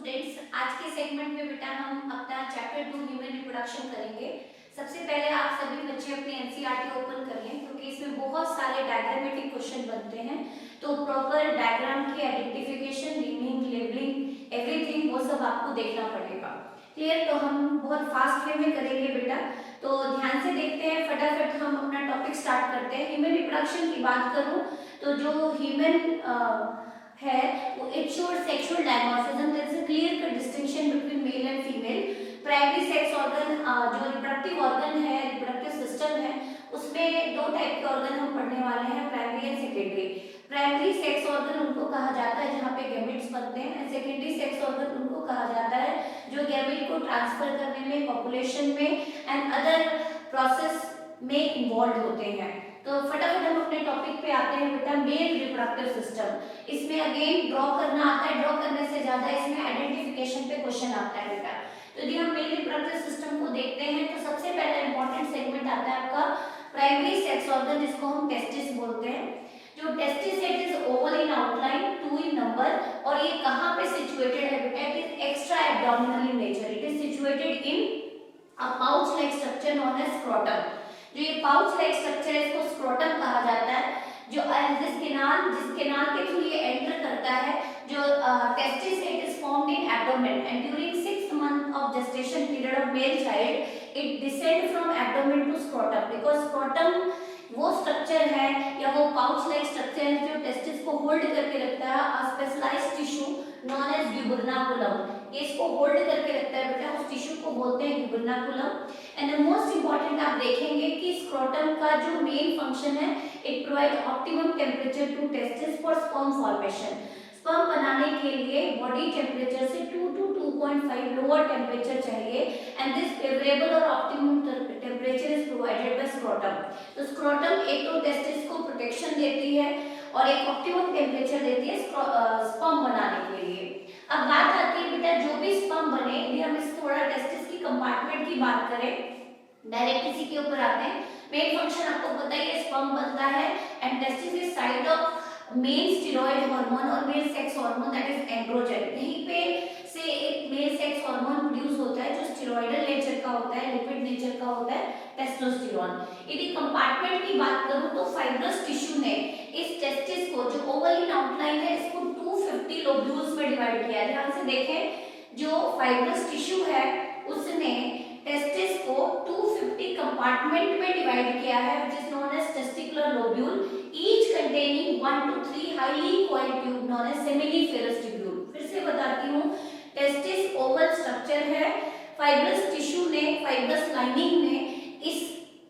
Students, आज के segment में बेटा हम अपना चैप्टर 2 ह्यूमन रिप्रोडक्शन करेंगे। सबसे पहले आप सभी बच्चे अपनी एनसीईआरटी ओपन करिए क्योंकि इसमें बहुत सारे डायग्रामेटिक क्वेश्चन बनते हैं, तो प्रॉपर डायग्राम की आइडेंटिफिकेशन, मीनिंग, लेबलिंग, एवरीथिंग वो सब आपको देखना पड़ेगा। क्लियर? तो हम बहुत फास्ट वे में करेंगे बेटा, तो ध्यान से देखते हैं, फटाफट हम अपना टॉपिक स्टार्ट करते हैं। ह्यूमन रिप्रोडक्शन की बात करूं तो जो ह्यूमन है वो it shows sexual dimorphism, there is a clear cut distinction between male and female. Primary sex organ, जो रिप्रोडक्टिव ऑर्गन है, रिप्रोडक्टिव सिस्टम है, उसमें दो टाइप के ऑर्गन हम पढ़ने वाले हैं, primary and secondary. Primary sex organ उनको कहा जाता है जहाँ पे गैमेट्स बनते हैं, एंड सेकेंडरी सेक्स ऑर्गन उनको कहा जाता है जो गैमेट को ट्रांसफर करने में, पॉपुलेशन में एंड अदर प्रोसेस में इन्वॉल्व होते हैं। तो फटाफट हम अपने टॉपिक पे आते हैं बेटा, मेल रिप्रोडक्टिव सिस्टम। इसमें अगेन ड्रॉ करना आता है, ड्रॉ करने से ज्यादा इसमें आइडेंटिफिकेशन पे क्वेश्चन आता है बेटा। तो यदि हम मेल रिप्रोडक्टिव सिस्टम को देखते हैं तो सबसे पहला इंपॉर्टेंट सेगमेंट आता है आपका प्राइमरी सेक्स ऑर्गन, जिसको हम टेस्टिस बोलते हैं। जो testis it is oval in outline, 2 in number, और ये कहाँ पे सिचुएटेड है बेटा? It is extra abdominal in nature. It is situated in a pouch like structure known as scrotum. जो ये पाउच लाइक स्ट्रक्चर है इसको स्क्रोटम कहा जाता है, जो जिस केनाल के थ्रू ये एंटर करता है, जो testis it is formed in abdomen and during 6th month of gestation period of male child it descend from abdomen to scrotum, because scrotum वो स्ट्रक्चर है या वो पाउच लाइक स्ट्रक्चर है जो टेस्टिस को होल्ड करके रखता है, अ स्पेशलाइज्ड टिश्यू नोन एज ग्यूबर्नाकुलम। ये इसको होल्ड करके रखता है बेटा, उस टिश्यू को बोलते हैं gubernaculum. And the most important आप देखेंगे कि स्क्रोटम का जो मेन फंक्शन है, it provide optimum temperature to testis for sperm formation. Sperm बनाने के लिए बॉडी टेम्परेचर से 2 to 2.5 लोअर टेम्परेचर चाहिए, एंड दिस फेवरेबल और optimum temperature is provided by scrotum. तो स्क्रोटम एक तो टेस्टिस को प्रोटेक्शन देती है और एक ऑप्टिमम टेम्परेचर देती है स्पर्म बनाने के लिए। अब बात आती है बेटा, जो भी स्पर्म बने, यदि हम इस थोड़ा टेस्टिस की कंपार्टमेंट की बात करें, डायरेक्ट इसी के ऊपर आते हैं। मेन फंक्शन आपको पता ही है, स्पर्म बनता है and testis is site of male steroid hormone और male sex hormone that is androgen. यहीं पे से एक मेल सेक्स हार्मोन प्रोड्यूस होता है जो स्टेरॉइडल नेचर का होता है, लिपिड नेचर का होता है, टेस्टोस्टेरोन। यदि कंपार्टमेंट की बात करूं तो फाइब्रस टिश्यू ने इस टेस्टिस को, जो ओवल इन आउटलाइन है, इसको 250 लोब्यूल्स में डिवाइड किया है। ध्यान से देखें, जो फाइब्रस टिश्यू है उसने टेस्टिस को 250 कंपार्टमेंट में डिवाइड किया है, which is known as testicular lobule, each containing 1 to 3 highly coiled tube known as seminiferous tubule। फिर से बताती हूँ, टेस्टिस ओवल स्ट्रक्चर है, फाइब्रस टिश्यू ने, फाइब्रस लाइनिंग ने इस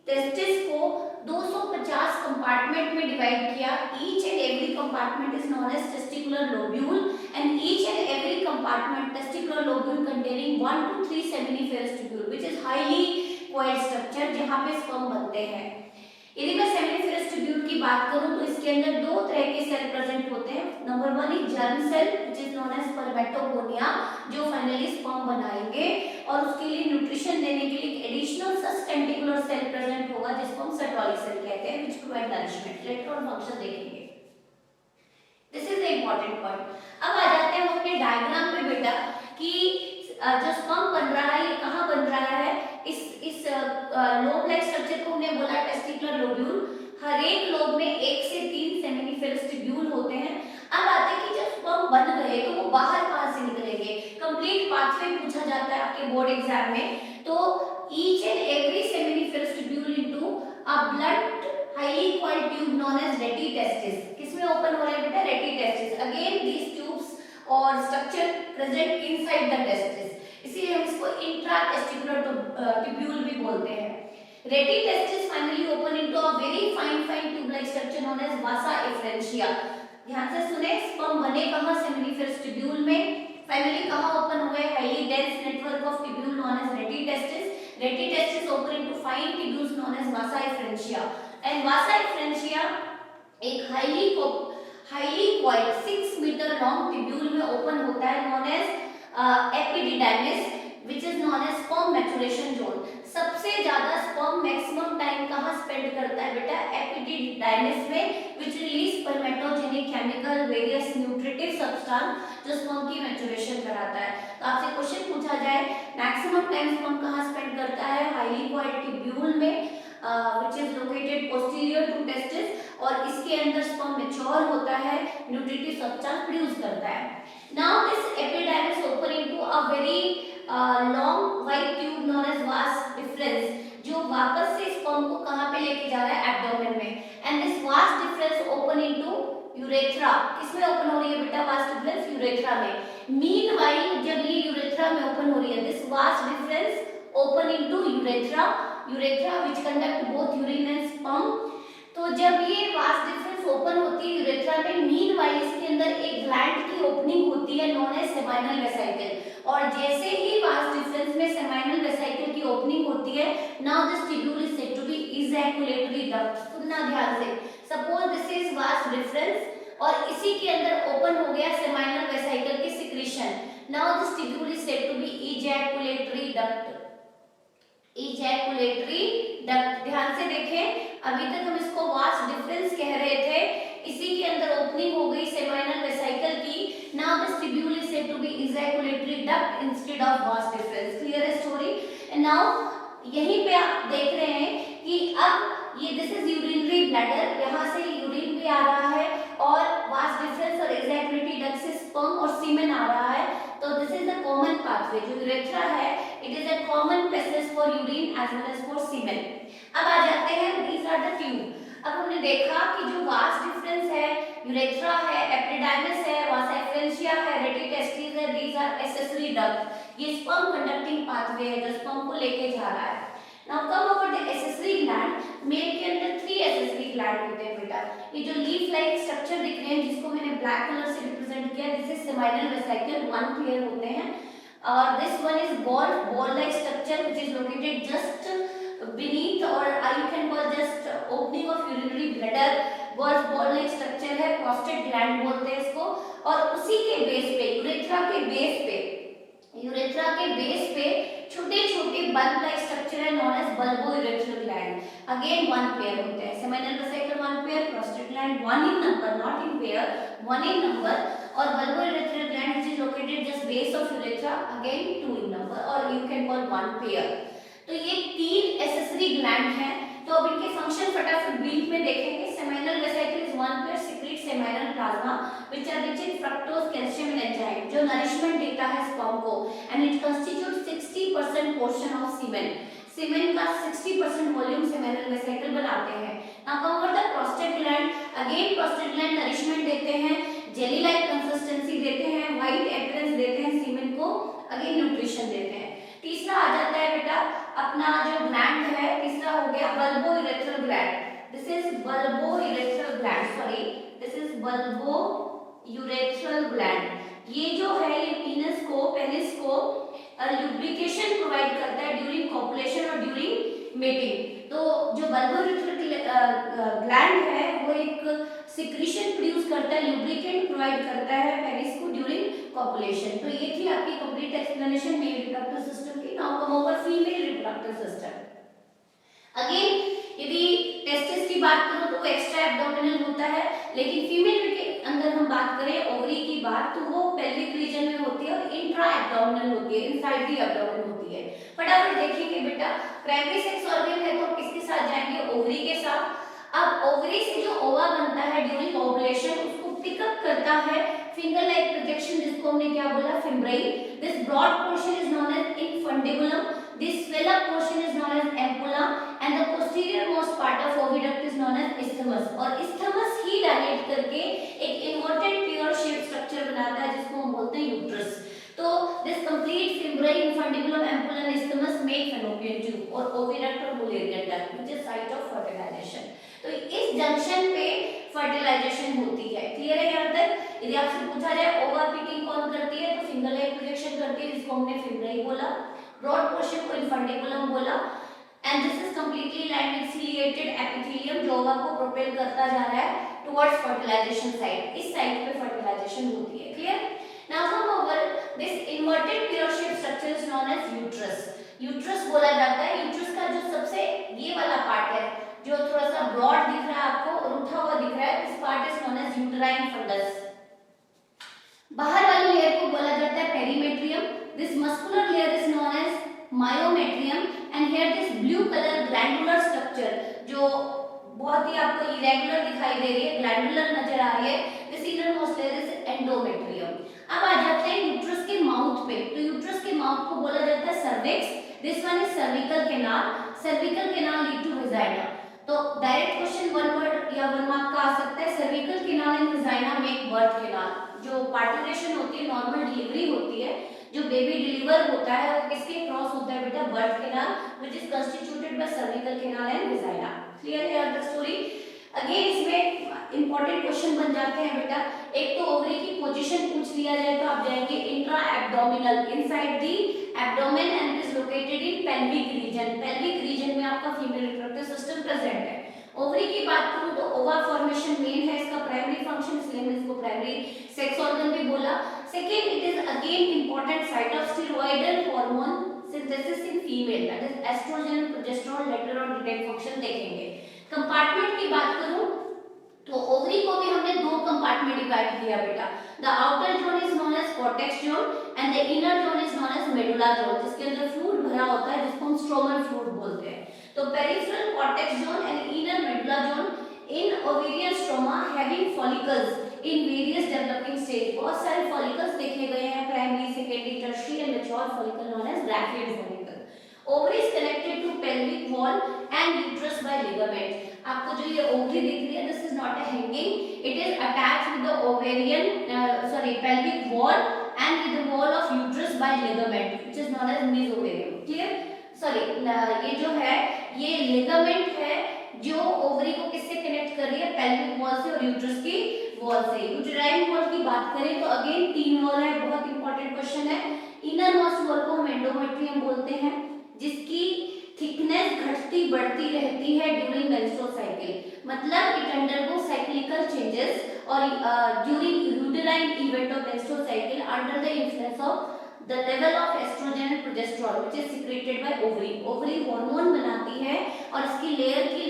टेस्टिस को 250 कंपार्टमेंट में डिवाइड किया। Each and every compartment is known as testicular lobule and each and every compartment testicular lobule containing 1 to 3 seminiferous tubule which is highly coiled structure, जहाँ पे sperm बनते हैं। यदि मैं सेमिनिफेरस ट्यूब्यूल की बात करूं तो इसके अंदर दो तरह के सेल प्रेजेंट होते हैं। Number 1 is germ cell which is known as spermatogonia, जो फाइनली स्पर्म बनाएंगे, और उसके लिए न्यूट्रिशन देने के लिए एडिशनल सस्टेंटिकुलर सेल प्रेजेंट होगा जिसको हम सेटोलिक सेल कहते हैं, which provide nourishment. Later on function देखेंगे, this is the important point. अब आ जाते हैं हम अपने डायग्राम पे बेटा कि जो स्पर्म बन रहा है ये कहाँ बन रहा है। इस लोब लाइक स्ट्रक्चर को हमने बोला टेस्टिकुलर लोब्यूल। हर एक लोब में 1 से 3 सेमिनिफेरस ट्यूब्यूल होते हैं। अब आते हैं कि जब स्पर्म बन गए तो वो बाहर कहाँ से निकलेंगे। कंप्लीट पाथवे पूछा जाता है आपके बोर्ड एग्जाम में। तो each and every seminiferous tubule into a blood highly coiled tube known as rete testis. किसमें ओपन हो रहा है बेटा? Rete testis. Again these tubes और structure present inside the testis, इसीलिए हम इसको इंट्रा टेस्टिकुलर ट्यूब्यूल भी बोलते हैं। Rete testis finally open into a very fine tube like structure known as vasa efferentia. ध्यान से सुने, स्पर्म बने कहां? सेमिनिफेरस ट्यूब्यूल में। फाइनली कहां ओपन हुए? Highly dense network of tubule known as rete testis. Rete testis open into fine tubules known as vasa efferentia, and vasa efferentia एक highly coiled 6 metre long tubule में open होता है known as epididymis which is known as sperm maturation zone. सबसे ज्यादा sperm maximum time कहां spend करता है बेटा? एपिडिडाइमिस में, which release spermatogenic chemical various nutritive substance जो स्पर्म की मैच्योरेशन कराता है। ऑफ टाइम स्पर्म कहाँ स्पेंड करता है, हाइलीकॉइड के ब्यूल में which is located posterior to testis, और इसके अंदर स्पर्म मैच्योर होता है, न्यूट्रिटिव सब्सटेंस प्रोड्यूस करता है। Now this epidermis open into a very long white tube known as vas deferens, जो वापस से स्पर्म को कहाँ पे लेके जा रहा है, एब्डोमेन में, and this vas deferens open into urethra. किसमें ओपन हो रही है बेटा vas deferens, यूरेथ्रा में। Meanwhile जब ये यूरेथ्रा में ओपन हो रही है, this vas deferens open into urethra which conduct both urine and sperm। तो जब ये vas deferens ओपन होती है यूरेथ्रा में, मीनवाइल इसके अंदर एक ग्लैंड की ओपनिंग होती है नोन एज सेमाइनल वेसिकल, और जैसे ही vas deferens में सेमाइनल वेसिकल की ओपनिंग होती है, now this tubule is said to be ejaculatory duct. सुनना ध्यान से, suppose this is vas deferens और इसी के अंदर ओपन हो गया सेमाइनल वेसिकल की secretion, now this tubule is said to be ejaculatory duct. Ejaculatory duct, ध्यान से देखें, अभी तक हम इसको vas deferens कह रहे थे, इसी के अंदर ओपनिंग हो गई सेमाइनल वेसिकल की, now this tubule is said to be ejaculatory duct instead of vas deferens। Clear है स्टोरी? एंड नाउ यहीं पे आप देख रहे हैं कि अब ये दिस इज यूरिनरी ब्लैडर, यहाँ से यूरिन भी आ रहा है और vas deferens और इजैकुलेटरी डक्ट से स्पर्म और सीमेन आ रहा है, तो this is the common pathway. जो यूरेथ्रा है, it is a common passage for urine as well as for semen. अब आ जाते हैं, दीज आर द ट्यूब। अब हमने देखा कि जो vas deferens है, यूरेथ्रा है, एपिडाइमिस है, वासा एफ्रेंशिया है, रेटिटेस्टिस है, दीज आर एक्सेसरी डक्ट। ये स्पर्म कंडक्टिंग पाथवे है जो स्पर्म को लेके जा रहा है। Now come over the accessory gland. Male के अंदर 3 एक्सेसरी ग्लैंड होते हैं बेटा। ये जो लीफ लाइक स्ट्रक्चर दिख रहे हैं जिसको मैंने ब्लैक कलर से रिप्रेजेंट किया, this is seminal vesicle, 1 pair होते हैं, और this one is ball like structure which is located just beneath, or you can call just opening of urinary bladder। Ball like structure है, prostate gland बोलते हैं इसको, और उसी के बेस पे, यूरेथ्रा के बेस पे छोटे-छोटे बल्ब लाइक स्ट्रक्चर है known as bulbourethral gland. Again 1 pair होते हैं, seminal vesicle 1 pair, prostate gland 1 in number, not in pair, 1 in number, और bulbourethral gland which is located just base of urethra, again 2 in number, और you can call 1 pair। तो ये 3 accessory gland हैं। तो अब इनके फंक्शन फटाफट brief में देखेंगे। Seminal vesicle is 1 pair, secrete seminal plasma which are rich in fructose, calcium and enzyme, जो नरिशमेंट देता है स्पर्म को, and it constitutes 60% portion of semen। सीमेन का 60% वॉल्यूम सेमाइनल वेसिकल बनाते हैं। Now come over the prostate gland. Again prostate gland nourishment देते हैं, jelly like consistency देते हैं, व्हाइट अपीयरेंस देते हैं सीमेन को, अगेन न्यूट्रिशन देते हैं। तीसरा आ जाता है बेटा अपना जो ग्लैंड है, तीसरा हो गया bulbourethral gland. This is bulbourethral gland, sorry this is bulbourethral gland. ये जो है ये पेनिस को लुब्रिकेशन प्रोवाइड करता है ड्यूरिंग कॉपुलेशन और ड्यूरिंग मेटिंग। तो जो बल्बोयूरेथ्रल ग्लैंड है वो एक सिक्रीशन प्रोड्यूस करता है, लुब्रिकेंट प्रोवाइड करता है पेनिस को ड्यूरिंग कॉपुलेशन। तो ये थी आपकी complete explanation male reproductive system की। Now come over female reproductive system. Again यदि टेस्टिस की बात करो तो वो एक्स्ट्रा एब्डोमिनल होता है, लेकिन फीमेल के अंदर हम बात करें ओवरी की बात तो वो पेल्विक रीजन में होती है और इंट्रा एब्डोमिनल होती है, इनसाइड द एब्डोमेन होती है। फटाफट देखिए बेटा, प्राइमरी सेक्स ऑर्गन है तो किसके साथ जाएंगे, ओवरी के साथ। अब ओवरी से जो ओवा बनता है ड्यूरिंग ओवुलेशन उसको पिकअप करता है फिंगर लाइक प्रोजेक्शन, जिसको हमने क्या बोला, fimbriae. This broad portion is known as infundibulum, this swell up portion is known as ampulla, and the posterior most part of oviduct is known as isthmus। और isthmus ही dilate करके एक inverted pear shape structure बनाता है जिसको हम बोलते हैं यूट्रस। तो this complete fimbriae, infundibulum, ampulla and isthmus make fallopian tube और ओविडक्ट और Mullerian duct which is site of fertilisation. तो इस जंक्शन पे फर्टिलाइजेशन होती है। क्लियर है यहाँ तक? यदि आपसे पूछा जाए ओवा पिकिंग कौन करती है तो फिंगर लाइक प्रोजेक्शन करती है जिसको हमने फिम्ब्राई बोला, ब्रॉड पोर्शन को इनफंडिबुलम बोला, and this is completely lined with ciliated epithelium जो ओवा को प्रोपेल करता जा रहा है टुवर्ड्स फर्टिलाइजेशन साइट। इस साइट पे फर्टिलाइजेशन होती है। Clear? Now come over this inverted pear shape structure is known as uterus. Uterus बोला जाता है। यूट्रस का जो सबसे ये वाला पार्ट है जो थोड़ा सा ब्रॉड दिख रहा है आपको और उठा हुआ दिख रहा है, this part is known as uterine fundus. बाहर वाली लेयर को बोला जाता है perimetrium. This muscular layer is known as myometrium and here this blue colour glandular structure जो बहुत ही आपको इरेगुलर दिखाई दे रही है, ग्लैंडुलर नजर आ रही है, this inner most layer is endometrium. अब आ जाते हैं यूट्रस के माउथ पे। तो यूट्रस के माउथ को बोला जाता है cervix, this one is cervical canal, cervical canal lead to vagina. तो डायरेक्ट क्वेश्चन वन वर्ड या वन मार्क का आ सकता है, cervical canal and vagina make birth canal. जो पार्टुलेशन होती है, नॉर्मल डिलीवरी होती है, जो बेबी डिलीवर होता है वो किसके क्रॉस होता है बेटा, birth canal which is constituted by cervical canal and vagina. Clear है द स्टोरी। अगेन इसमें इंपॉर्टेंट क्वेश्चन बन जाते हैं बेटा, एक तो ओवरी की पोजीशन पूछ लिया जाए तो आप जाएंगे intra abdominal, inside the abdomen and is located in pelvic region. Pelvic region में आपका फीमेल रिप्रोडक्टिव सिस्टम प्रेजेंट है। ओवरी की बात करूं तो ओवा फॉर्मेशन मेन है इसका प्राइमरी फंक्शन, इसलिए मैंने इसको प्राइमरी सेक्स ऑर्गन भी बोला। Second, it is again important site of steroidal hormone synthesis in female, that is estrogen progesterone later और डिटेक्ट फंक्शन देखेंगे। कंपार्टमेंट की बात करूं तो ओवरी को भी हमने दो कंपार्टमेंट डिवाइड किया बेटा, the outer zone is known as cortex zone and the inner zone is known as medulla zone, जिसके अंदर फ्लूइड भरा होता है जिसको हम स्ट्रोमल फ्लूइड बोलते हैं। तो peripheral cortex zone and inner medulla zone in ovarian stroma having follicles in various developing stage. बहुत सारे फॉलिकल्स देखे गए हैं, primary, secondary, tertiary and mature follicle known as Graafian follicle. Ovary is connected to pelvic wall and uterus by ligament. आपको जो ये ovary दिख रही है, this is not a hanging, it is attached with the ovarian pelvic wall and with the wall of uterus by ligament which is known as mesovarium. Clear? Sorry, ये जो है ये लिगामेंट है जो ओवरी को किससे कनेक्ट कर रही है, पेल्विक वॉल से और यूट्रस की वॉल से। यूटेराइन वॉल की बात करें तो अगेन तीन वॉल है, बहुत इंपॉर्टेंट क्वेश्चन है। इनर मोस्ट वॉल को हम एंडोमेट्रियम बोलते हैं, जिसकी थिकनेस घटती बढ़ती रहती है ड्यूरिंग मेंस्ट्रुअल साइकिल, मतलब इट अंडरगो साइक्लिकल चेंजेस और during uterine event of menstrual cycle under the influence of the level of estrogen and progesterone which is secreted by ovary. ovary hormone बनाती है और इसकी लेयर की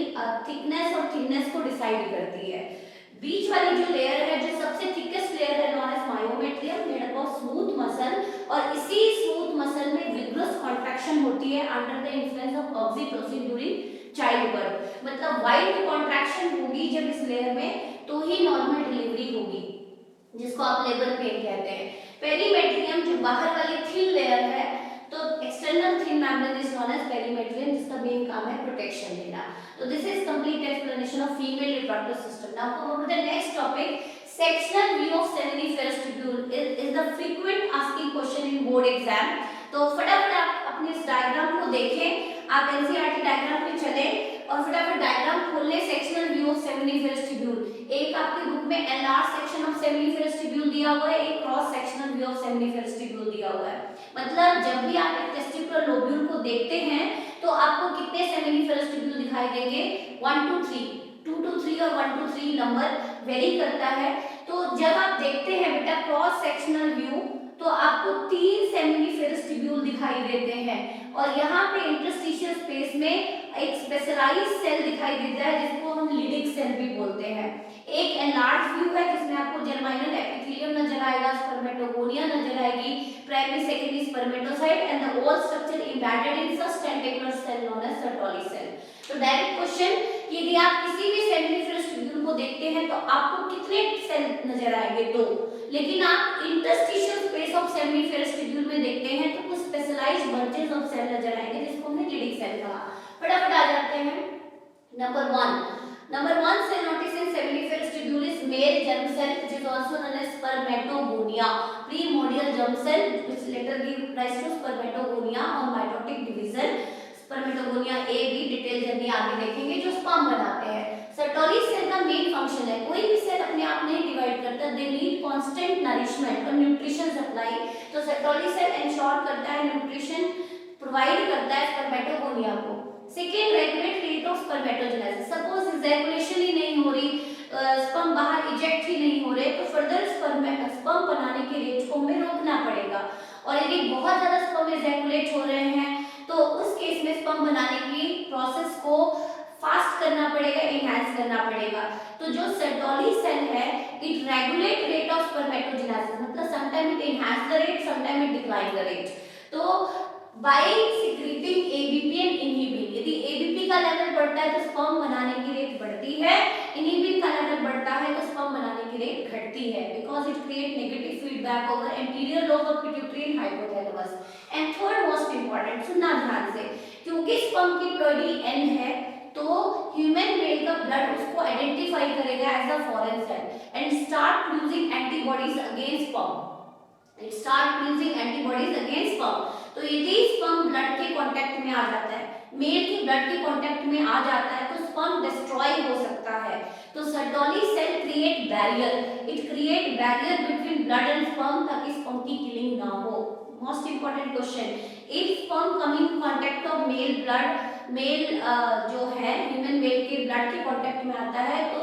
thickness और thinness को decide करती है। बीच वाली जो लेयर है, जो सबसे थिकेस्ट लेयर है, known as myometrium, made up of smooth muscle, और इसी स्मूथ मसल में विग्रस कॉन्ट्रैक्शन होती है under the influence of oxytocin during childbirth. मतलब वाइड कॉन्ट्रैक्शन होगी जब इस लेयर में, तो ही नॉर्मल डिलीवरी होगी, जिसको आप लेबर पेन कहते हैं। पेरीमेट्रियम जो बाहर वाली थिन लेयर है, तो external thin membrane is known as perimetrium, जिसका मेन काम है प्रोटेक्शन देना। तो this is complete explanation of female reproductive system. Now come to the next topic, sectional view of seminiferous tubule is the frequent asking question in board exam. तो फटाफट आप अपने इस डायग्राम को देखें, आप एनसीईआरटी डायग्राम पे चलें और फटाफट डायग्राम खोल लें। Sectional view of seminiferous tubule, एक आपके बुक में enlarge section of seminiferous tubule दिया हुआ है, एक cross sectional view of seminiferous tubule दिया हुआ है। मतलब जब भी आप एक टेस्टिकुलर लोब्यूल को देखते हैं तो आपको कितने सेमिनिफेरस ट्यूब्यूल दिखाई देंगे, 1 to 3, 2 to 3 और 1 to 3 नंबर वेरी करता है। तो जब आप देखते हैं बेटा क्रॉस सेक्शनल व्यू, तो आपको 3 सेमिनिफेरस ट्यूब्यूल दिखाई देते हैं और यहाँ पे इंटरस्टिशियल स्पेस में एक स्पेशलाइज्ड सेल दिखाई देता है जिसको हम लिडिक सेल भी बोलते हैं। एक एनलार्ज व्यू है जिसमें आपको जर्माइनल एपिथेलियम नजर आएगा, स्पर्मेटोगोनिया नजर आएगी, primary secondary spermatocyte and the whole structure embedded in such testicular cell known as Sertoli cell. तो डायरेक्ट क्वेश्चन, यदि आप किसी भी सेमिनिफेरस ट्यूब्यूल को देखते हैं तो आपको कितने सेल नजर आएंगे, 2। लेकिन आप interstitial space of seminiferous tubule में देखते हैं तो कुछ स्पेशलाइज्ड बंचेस ऑफ सेल नजर आएंगे जिसको हमने लिडिक सेल कहा। फटाफट आ जाते हैं। Number 1 sale notice in seminiferous tubule is male germ cell which is also known as spermatogonia, primordial germ cell which later give rise to spermatogonia or mitotic division। Spermatogonia A B detail journey आगे देखेंगे, जो sperm बनाते हैं। Sertoli cell का main function है, कोई भी cell अपने आप नहीं डिवाइड करता, दे नीड कांस्टेंट नरिशमेंट और न्यूट्रिशन सप्लाई। तो सर्टोली सेल इंश्योर करता है, न्यूट्रिशन प्रोवाइड करता है स्पर्मेटोगोनिया को। Second, regulate rate of spermatogenesis. Suppose ejaculation ही नहीं हो रही, स्पर्म बाहर इजेक्ट ही नहीं हो रहे, तो फर्दर स्पर्म बनाने के रेट को हमें रोकना पड़ेगा। और यदि बहुत ज्यादा स्पर्म इजैकुलेट हो रहे हैं तो उस केस में स्पर्म बनाने की प्रोसेस को फास्ट करना पड़ेगा, एनहांस करना पड़ेगा। तो जो सर्टोली सेल है, it regulate rate of spermatogenesis, मतलब sometime it enhance the rate, sometime it decline the rate. तो by secreting ABP and inhibin. यदि एबीपी का लेवल बढ़ता है तो स्पर्म बनाने की रेट बढ़ती है, इनहिबिन का लेवल बढ़ता है तो स्पर्म बनाने की रेट घटती है, because it create negative feedback over anterior lobe of pituitary and hypothalamus. And third most important, सुनना ध्यान से, क्योंकि स्पर्म की प्लॉइडी एन है तो ह्यूमन मेल का ब्लड उसको आइडेंटिफाई करेगा as a foreign cell and start producing antibodies against sperm. It start producing antibodies against sperm. तो यदि स्पर्म ब्लड के कांटेक्ट में आ जाता है, मेल के ब्लड के कांटेक्ट में आ जाता है तो स्पर्म डिस्ट्रॉय हो सकता है। तो Sertoli cell create barrier, it create barrier between blood and sperm ताकि स्पर्म की किलिंग ना हो। Most important question, if sperm coming in contact of male blood, male जो है ह्यूमन मेल के ब्लड के कांटेक्ट में आता है तो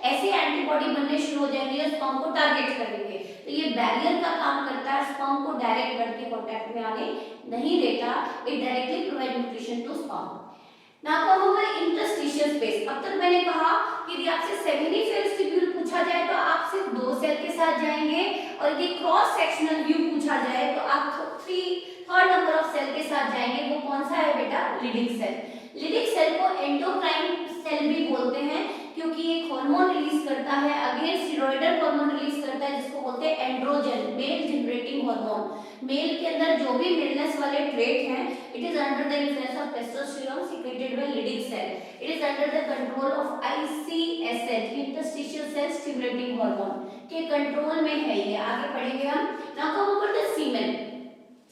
ऐसे एंटीबॉडी बनने शुरू हो जाएंगे और स्पर्म को टारगेट करेंगे। तो ये बैरियर का काम करता है, स्पर्म को डायरेक्ट ब्लड के कांटेक्ट में आने नहीं देता। It directly provide nutrition to sperm. Now come over interstitial space. अब तक मैंने कहा कि यदि आपसे सेमिनिफेरस ट्यूब्यूल पूछा जाए तो आप सिर्फ 2 सेल के साथ जाएंगे, और यदि क्रॉस सेक्शनल व्यू पूछा जाए तो आप थर्ड नंबर ऑफ सेल के साथ जाएंगे। वो कौन सा है बेटा? Leydig cell. लिडिक सेल को एंडोक्राइन सेल भी बोलते हैं क्योंकि एक हार्मोन रिलीज करता है, अगेन स्टेरॉइडल हार्मोन रिलीज करता है जिसको बोलते हैं androgen, male generating hormone. Male के अंदर जो भी मेलनेस वाले ट्रेट हैं, it is under the influence of testosterone secreted by Leydig cell. It is under the control of ICSH, interstitial cell stimulating hormone के कंट्रोल में है ये। आगे पढ़ेंगे हम। Now come over the semen.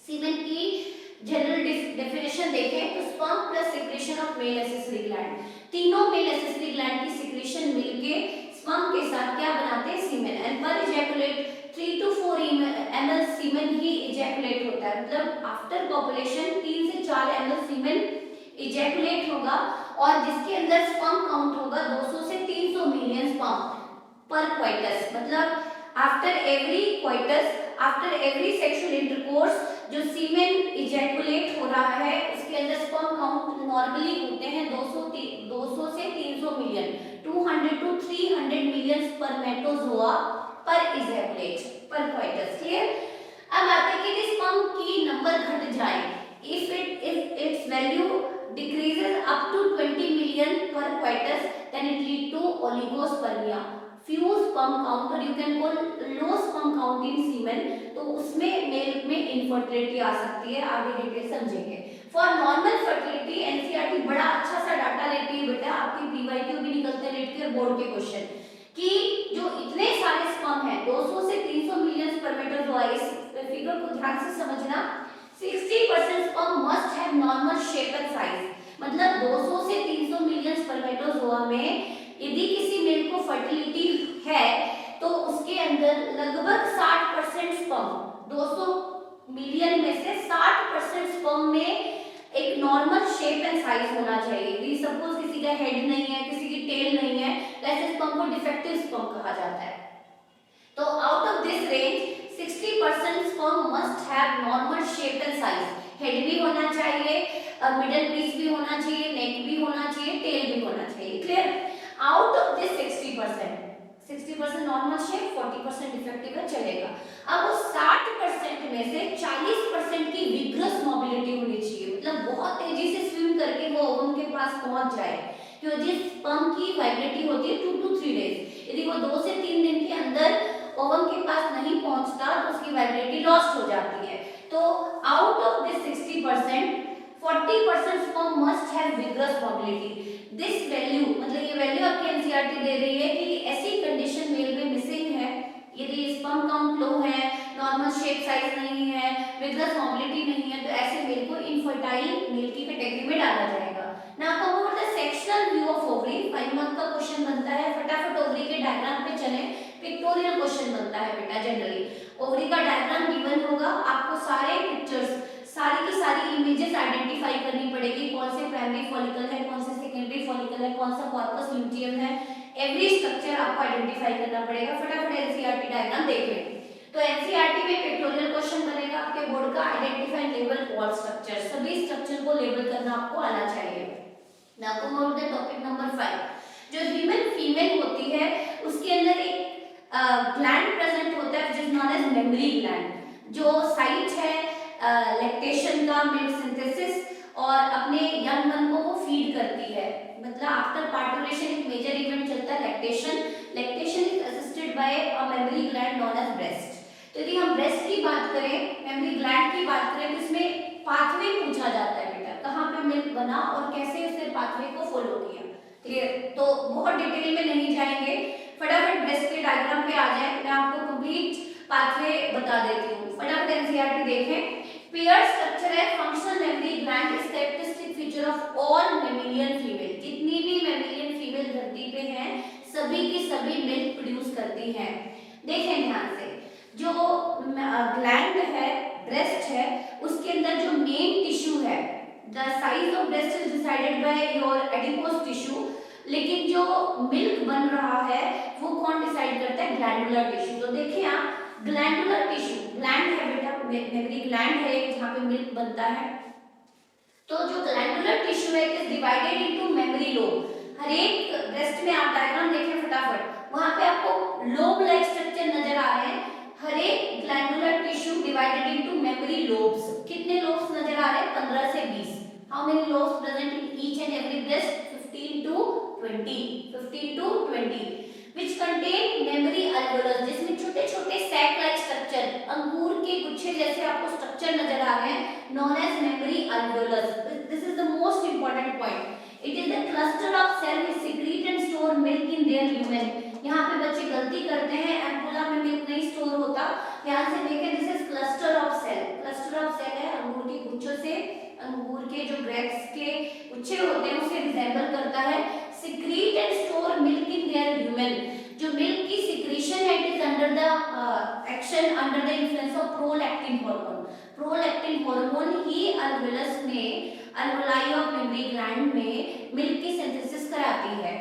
Semen की जनरल डेफिनेशन देखें तो sperm plus secretion of male accessory gland, तीनों मेल एसेसरी ग्लैंड की सिक्रेशन मिलके स्पर्म के साथ क्या बनाते हैं? Semen. And per ejaculate 3 to 4 ml semen ही इजैकुलेट होता है, मतलब आफ्टर पॉपुलेशन 3 से 4 ml सीमेन इजैकुलेट होगा और जिसके अंदर स्पर्म काउंट होगा 200 से 300 मिलियन स्पर्म पर क्वाइटस। मतलब after every coitus, after every sexual intercourse जो सीमेन इजैकुलेट हो रहा है उसके अंदर स्पर्म काउंट नॉर्मली होते हैं 200 से 300 मिलियन, 200 to 300 मिलियन स्पर्मेटोजोआ पर इजैकुलेट पर क्वाइटस। क्लियर? अब आते हैं कि स्पर्म की नंबर घट जाए, if its value decreases up to 20 million per coitus, then it lead to oligospermia, few sperm count, or you can call low sperm count in semen। तो उसमें मेल में इनफर्टिलिटी आ सकती है, आगे डिटेल समझेंगे। फॉर नॉर्मल फर्टिलिटी एनसीईआरटी बड़ा अच्छा सा डाटा लेती है बेटा, आपकी पीवाईक्यू भी निकलते हैं लेट के बोर्ड के क्वेश्चन कि जो इतने सारे स्पर्म है 200 से 300 मिलियन स्पर्मेटोजोआ, इस फिगर को ध्यान से समझना। 60% sperm must have normal shape and size, मतलब 200 से 300 मिलियन स्पर्मेटोजोआ में यदि किसी मेल को फर्टिलिटी है तो उसके अंदर लगभग 60% स्पर्म, 200 मिलियन में से 60% स्पर्म में एक नॉर्मल शेप एंड साइज होना चाहिए। यदि सपोज किसी का हेड नहीं है, किसी की टेल नहीं है, तो ऐसे स्पर्म को डिफेक्टिव स्पर्म कहा जाता है। तो out of this range 60% sperm must have normal shape and size, head भी होना चाहिए, मिडल पीस भी होना चाहिए, नेक भी होना चाहिए, टेल भी होना चाहिए। Clear? Out of this 60% normal shape, 40% defective है, चलेगा। अब उस 60% में से 40% की विग्रस मोबिलिटी होनी चाहिए, मतलब बहुत तेजी से स्विम करके वो ओवम के पास पहुंच जाए, क्योंकि स्पर्म की वाइबिलिटी होती है 2 to 3 डेज। यदि वो 2 से 3 दिन के अंदर ओवम के पास नहीं पहुंचता तो उसकी वाइबिलिटी लॉस्ट हो जाती है। तो out of this 60%, 40% sperm must have vigorous mobility. This value, मतलब ये वैल्यू आपकी एनसीईआरटी दे रही है कि ऐसी कंडीशन मेल में मिसिंग है, यदि स्पर्म काउंट लो है, नॉर्मल शेप साइज नहीं है, विग्रस मोबिलिटी नहीं है, तो ऐसे मेल को इनफर्टाइल मेल की कैटेगरी में डाला जाएगा। Now come over the sectional view of ovary. 5 mark का क्वेश्चन बनता है, फटाफट ओवरी के डायग्राम पे चलें। पिक्टोरियल क्वेश्चन बनता है बेटा जनरली। ओवरी का डायग्राम गिवन होगा, आपको सारे पिक्चर्स, सारी की सारी इमेजेस आइडेंटिफाई करनी पड़ेगी, कौन से प्राइमरी फॉलिकल है, कौन से सेकेंडरी फॉलिकल है, कौन सा कॉर्पस ल्यूटियम है, एवरी स्ट्रक्चर आपको आइडेंटिफाई करना पड़ेगा। फटाफट एनसीईआरटी डायग्राम देख लें। तो एनसीईआरटी में पिक्टोरियल क्वेश्चन बनेगा आपके बोर्ड का, identify and label all structure, सभी स्ट्रक्चर को लेबल करना आपको आना चाहिए। Now come on the topic number 5। जो ह्यूमन फीमेल होती है उसके अंदर एक ग्लैंड प्रेजेंट होता है, which is known as mammary gland, जो साइट है लैक्टेशन का, मिल्क मतलब आफ्टर पार्टुलेशन एक मेजर इवेंट चलता है lactation. Lactation is assisted by a mammary gland known as breast. तो यदि हम ब्रेस्ट की बात करें, मेमोरी ग्लैंड की बात करें, तो इसमें पाथवे पूछा जाता है बेटा, कहाँ पे मिल्क बना और कैसे उसने पाथवे को फॉलो किया। क्लियर? तो बहुत डिटेल में नहीं जाएंगे, फटाफट ब्रेस्ट के डायग्राम पे आ जाए, मैं आपको कंप्लीट पाथवे बता देती हूँ। फटाफट एनसीईआरटी देखें। पेयर स्ट्रक्चर है functional mammary gland is characteristic feature of all mammalian female. जितनी भी मैमेलियन फीमेल धरती पे हैं सभी की सभी मिल्क प्रोड्यूस करती हैं। देखें ध्यान से, जो ग्लैंड है, ब्रेस्ट है, उसके अंदर जो मेन टिश्यू है, the size of breast is decided by your adipose tissue, लेकिन जो मिल्क बन रहा है वो कौन डिसाइड करता है? Glandular tissue. तो देखिए आप, ग्लैंडुलर टिश्यू, ग्लैंड है बेटा, मेमोरी ग्लैंड है जहाँ पे मिल्क बनता है। तो जो ग्लैंडुलर टिश्यू है it is divided into mammary lobe. हर एक ब्रेस्ट में आप डायग्राम देखें फटाफट, वहां पे आपको लोब लाइक स्ट्रक्चर नजर आ रहे हैं। हर एक glandular tissue divided into memory lobes. कितने लोब्स नजर आ रहे हैं? 15 से 20। How many lobes present in each and every breast? 15 to 20 which contain memory alveolus, जिसमें छोटे छोटे सैक लाइक स्ट्रक्चर, अंगूर के गुच्छे जैसे आपको स्ट्रक्चर नजर आ रहे हैं, known as memory alveolus. This is the most important point. It is the cluster of cell which secrete and store milk in their lumen. यहाँ पे बच्चे गलती करते हैं, एम्पुला में मिल्क नहीं स्टोर होता। ध्यान से देखें, this is cluster of cell. Cluster of cell है अंगूर के गुच्छों से, अंगूर के जो ग्रेप्स के गुच्छे होते हैं उसे रिजेंबल करता है। secrete and store milk in their lumen. जो मिल्क की सिक्रीशन है it is under the action under the influence of prolactin hormone. Prolactin hormone ही अल्वेलस में, अल्वेलाई ऑफ मेमोरी ग्लैंड में मिल्क की सिंथेसिस कराती है।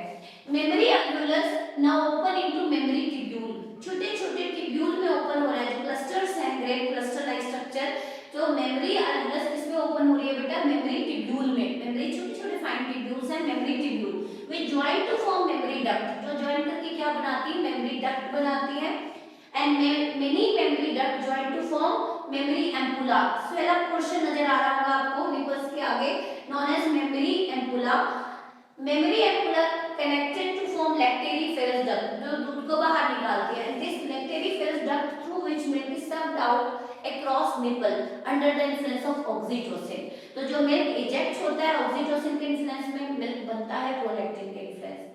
Mammary alveolus now open into mammary tubule. छोटे छोटे ट्यूब्यूल में ओपन हो रहा है, जो क्लस्टर्स हैं, ग्रेप क्लस्टर लाइक स्ट्रक्चर, तो मेमोरी अल्वेलस किसमें ओपन हो रही है बेटा? मेमोरी ट्यूब्यूल में। मेमोरी छोटे छोटे फाइन ट्यूब्यूल्स हैं, memory tubule which join to form memory duct, जो join करके क्या बनाती है? memory duct बनाती है। and many memory duct join to form memory ampulla. swell up portion नजर आ रहा होगा आपको निपल्स के आगे, known as memory ampulla. memory ampulla connected to form lacteferous duct, जो दूध को बाहर निकालती है। this lacteferous duct through which milk is sucked out across nipple under the influence of oxytocin. तो जो मिल्क इजेक्ट होता है ऑक्सीटोसिन के इन्फ्लुएंस में मिल्क बनता है प्रोलैक्टिन के इन्फ्लुएंस में।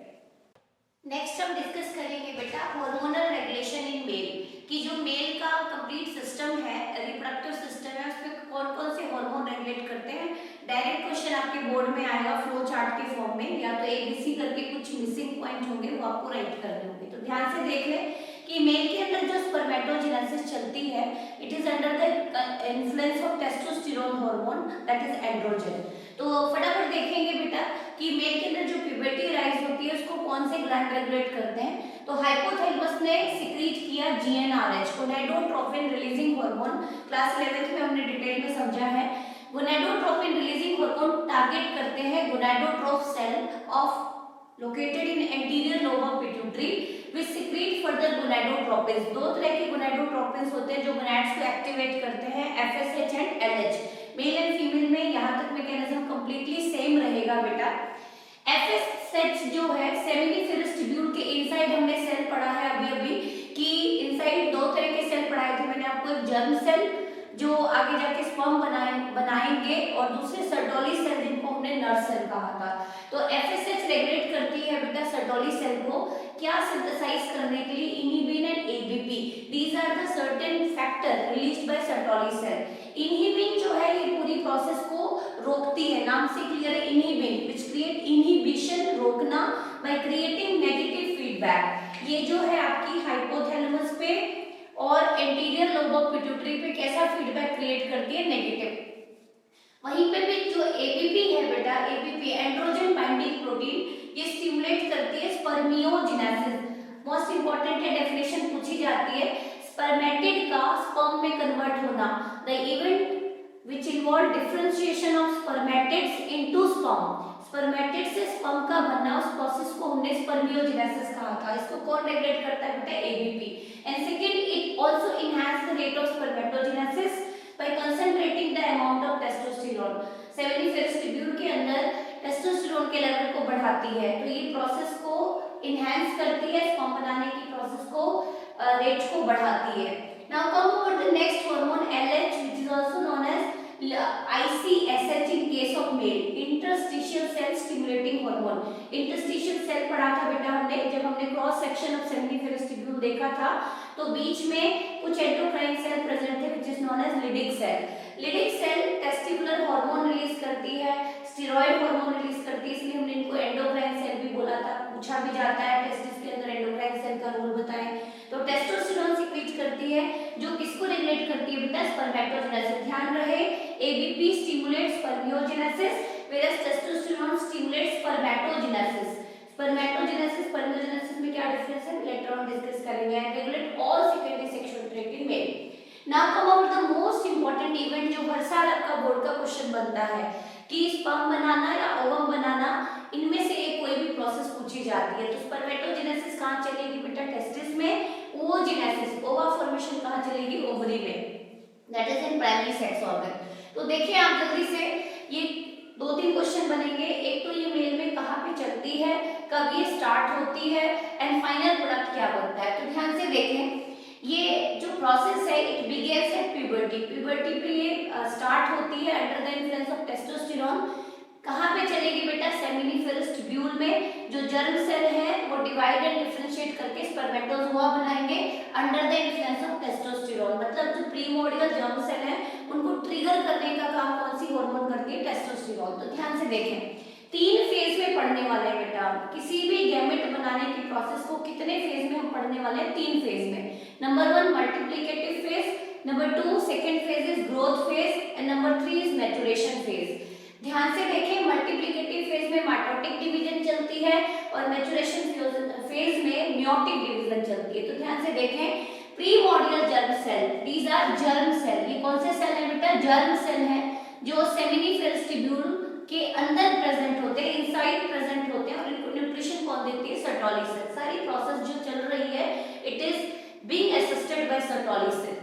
नेक्स्ट हम डिस्कस करेंगे बेटा हार्मोनल रेगुलेशन इन मेल, कि जो मेल का कंप्लीट सिस्टम है, रिप्रोडक्टिव सिस्टम है, उसमें कौन कौन से हार्मोन रेगुलेट करते हैं। डायरेक्ट क्वेश्चन आपके बोर्ड में आएगा फ्लो चार्ट के फॉर्म में, या तो ABC करके कुछ मिसिंग पॉइंट होंगे वो आपको राइट करने होंगे। तो ध्यान से देख लें कि मेल के अंदर जो स्पर्मेटोजेनेसिस चलती है it is under the influence of testosterone hormone that is androgen. तो फटाफट देखेंगे बेटा कि मेल के अंदर जो प्यूबर्टी राइज होती है उसको कौन से ग्लैंड रेगुलेट करते हैं। तो हाइपोथैलेमस ने सिक्रीट किया GnRH, gonadotropin releasing hormone. Class 11th में हमने डिटेल में समझा है। गोनाडोट्रोपिन रिलीजिंग हार्मोन टारगेट करते हैं gonadotrope cell of located in anterior lobe of pituitary which secrete further gonadotropins. दो तरह के gonadotropins होते हैं जो gonads को एक्टिवेट करते हैं, FSH and LH। Mail and female में यहाँ तक मैकेनिज्म कंप्लीटली सेम रहेगा बेटा। FSH जो है सेमिनिफेरस ट्यूब्यूल के इनसाइड हमने सेल पढ़ा है अभी कि इनसाइड दो तरह के सेल पढ़ाए थे मैंने आपको, एक जर्म सेल जो आगे जाके स्पर्म बनाएंगे और दूसरे सर्टोली सेल जिनको हमने नर्व सेल कहा था। तो FSH रेगुलेट करती है बेटा सर्टोली सेल को क्या सिंथेसाइज करने के लिए, inhibin and ABP। These are the certain factor released by Sertoli cell. Inhibin जो है ये पूरी प्रोसेस को रोकती है, नाम से क्लियर है, इनहिबिन व्हिच क्रिएट इनहिबिशन, रोकना बाय क्रिएटिंग नेगेटिव फीडबैक। ये जो है आपकी हाइपोथैलेमस पे और एंटीरियर लोब ऑफ पिट्यूटरी पे कैसा फीडबैक क्रिएट करती है? नेगेटिव। वहीं पे भी जो ABP है बेटा, ABP एंड्रोजन बाइंडिंग प्रोटीन, ये स्टिमुलेट करती है स्पर्मियोजेनेसिस। मोस्ट इंपॉर्टेंट है, डेफिनेशन पूछी जाती है, स्पर्मेटिड का स्पर्म में कन्वर्ट होना, the event which involve differentiation of spermatids into sperm। Spermatid से स्पर्म का बनना, उस प्रोसेस को हमने स्पर्मियोजेनेसिस कहा था। इसको कौन रेगुलेट करता है बेटा? ABP। And second it also enhance the rate of spermatogenesis by concentrating the amount of testosterone। Seminiferous tubule के अंदर टेस्टोस्टेरोन के लेवल को बढ़ाती है, तो ये प्रोसेस को इनहेंस करती है, स्पर्म बनाने की प्रोसेस को रेट को बढ़ाती है। Now come over the next hormone LH which is also known as ICSH in case of male, interstitial cell stimulating hormone। interstitial cell पढ़ा था बेटा हमने जब हमने cross section of seminiferous tubule देखा था, तो बीच में कुछ एंडोक्राइन सेल प्रेजेंट थे which is known as Leydig cell. Leydig cell testicular hormone release करती है, स्टेरॉइड हार्मोन रिलीज करती है, इसलिए हमने इनको एंडोक्राइन सेल भी बोला था। पूछा भी जाता है टेस्टिस के अंदर एंडोक्राइन सेल का रोल बताएं, तो टेस्टोस्टेरोन सीक्रेट करती है जो किसको रेगुलेट करती है बेटा, स्पर्मेटोजेनेसिस। ध्यान रहे ABP stimulates spermiogenesis whereas testosterone stimulates spermatogenesis। spermatogenesis spermiogenesis में क्या डिफरेंस है लेटर ऑन डिस्कस करेंगे। And regulate all secondary sexual tract in male. Now come over the most important event जो हर साल आपका बोर्ड का क्वेश्चन बनता है कि स्पर्म बनाना या ओवम बनाना, इनमें से एक कोई भी प्रोसेस पूछी जाती है। तो स्पर्मेटोजेनेसिस कहाँ चलेगी बेटा, टेस्टिस में। ओवोजेनेसिस ओवा फॉर्मेशन कहाँ चलेगी, ओवरी में, that is in primary sex organ. तो देखिए आप जल्दी से ये 2-3 क्वेश्चन बनेंगे। एक तो ये मेल में कहाँ पे चलती है, कब ये स्टार्ट होती है, एंड फाइनल प्रोडक्ट क्या बनता है। तो ध्यान से देखें, ये जो प्रोसेस है it begins at puberty. Puberty पे ये स्टार्ट होती है under the influence of testosterone. कहाँ पे चलेगी बेटा, सेमिनिफेरस ट्यूब्यूल में। जो जर्म सेल है वो डिवाइड एंड डिफरेंशिएट करके स्पर्मेटोजोआ बनाएंगे under the influence of testosterone. मतलब जो प्रीमोर्डियल जर्म सेल है उनको ट्रिगर करने का काम कौन सी हार्मोन करती है, टेस्टोस्टेरोन। तो ध्यान से देखें, 3 फेज में पढ़ने वाले हैं बेटा। किसी भी गैमेट बनाने की प्रोसेस को कितने फेज में हम पढ़ने वाले हैं, 3 फेज में। Number 1 multiplicative phase, number 2 second phase is growth phase, and number 3 is maturation phase. ध्यान से देखें, मल्टीप्लिकेटिव फेज में माइटोटिक डिवीजन चलती है और मैच्योरेशन फेज में मियोटिक डिवीजन चलती है। तो ध्यान से देखें, primordial germ cell, these are germ cell. ये कौन से सेल है बेटा, जर्म सेल है जो सेमिनिफेरस ट्यूब्यूल के अंदर प्रेजेंट होते हैं, इनसाइड प्रेजेंट होते हैं, और इनको न्यूट्रिशन कौन देती है, सर्टोली सेल। सारी प्रोसेस जो चल रही है it is being assisted by Sertoli cell.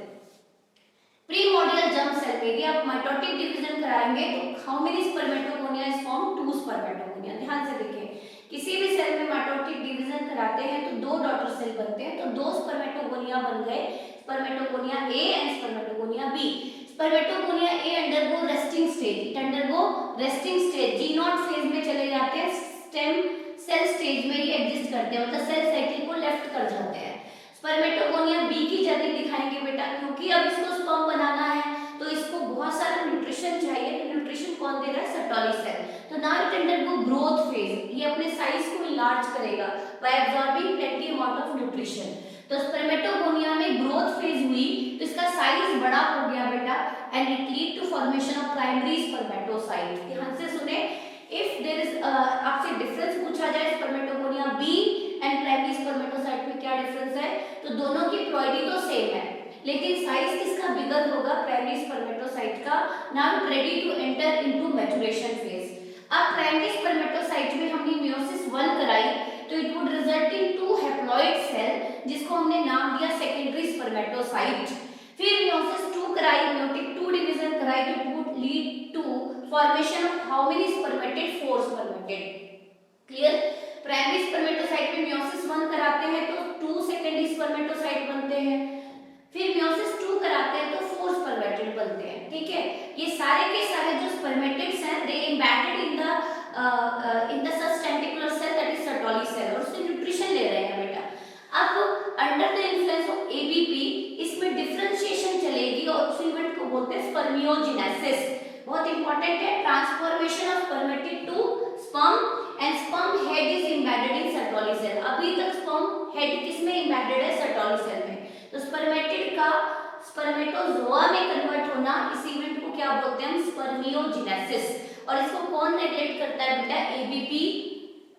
Primordial germ cell में यदि आप माइटोटिक डिवीजन कराएंगे तो how many spermatogonia is form, 2 spermatogonia. ध्यान से देखिए, किसी भी सेल में माइटोटिक डिवीजन कराते हैं तो 2 डॉटर सेल बनते हैं, तो 2 स्पर्मेटोगोनिया बन गए, spermatogonia A and spermatogonia B। Spermatogonia A undergo resting stage, it undergo resting stage, G0 phase में चले जाते हैं, स्टेम सेल स्टेज में ये एग्जिस्ट करते हैं, मतलब सेल साइकिल को लेफ्ट कर जाते हैं। स्पर्मेटोगोनिया B की जर्नी दिखाएंगे बेटा, क्योंकि अब इसको स्पर्म बनाना है तो इसको बहुत सारा न्यूट्रिशन चाहिए। तो न्यूट्रिशन कौन दे रहा है, सर्टोली सेल। तो now it undergo growth phase, ये अपने साइज को इनलार्ज करेगा by absorbing plenty amount of nutrition. तो स्पर्मेटोगोनिया में ग्रोथ फेज हुई तो इसका साइज बड़ा हो गया बेटा, and it lead to formation of primary spermatocyte. ध्यान से सुने, इफ देयर इज आपसे डिफरेंस पूछा जाए spermatogonia B and primary spermatocyte में क्या डिफरेंस है, तो दोनों की प्लॉइडी तो सेम है, लेकिन साइज किसका बिगर होगा, प्राइमरी स्पर्मेटोसाइट का। Now ready to enter into maturation phase. अब प्राइमरी स्पर्मेटोसाइट में हमने मियोसिस 1 कराई तो it would result in 2 haploid cell जिसको हमने नाम दिया सेकेंडरी स्पर्मेटोसाइट। फिर मियोसिस 2 कराई, मियोटिक 2 डिवीजन कराई तो it would lead to formation of how many spermatid, 4 spermatid. Clear, primary spermatocyte में मियोसिस 1 कराते हैं तो 2 सेकेंडरी स्पर्मेटोसाइट बनते हैं, फिर मियोसिस 2 कराते हैं तो 4 स्पर्मेटेड बनते हैं। ठीक है, ये सारे के सारे जो स्पर्मेटेड्स हैं they embedded in the sustentacular cell that is Sertoli cell, और उससे न्यूट्रिशन ले रहे हैं बेटा। अब under the influence of ABP इसमें डिफरेंशिएशन चलेगी और उस इवेंट को बोलते हैं स्पर्मियोजेनेसिस। बहुत इंपॉर्टेंट है, transformation of spermatid to sperm and sperm head is embedded in Sertoli cell. अभी तक स्पर्म हेड किसमें एम्बेडेड है, सर्टोली सेल में। तो स्पर्मेटिड का स्पर्मेटोजोआ में कन्वर्ट होना, इस इवेंट को क्या बोलते हैं हम, स्पर्मियोजेनेसिस। और इसको कौन रेगुलेट करता है बेटा, ABP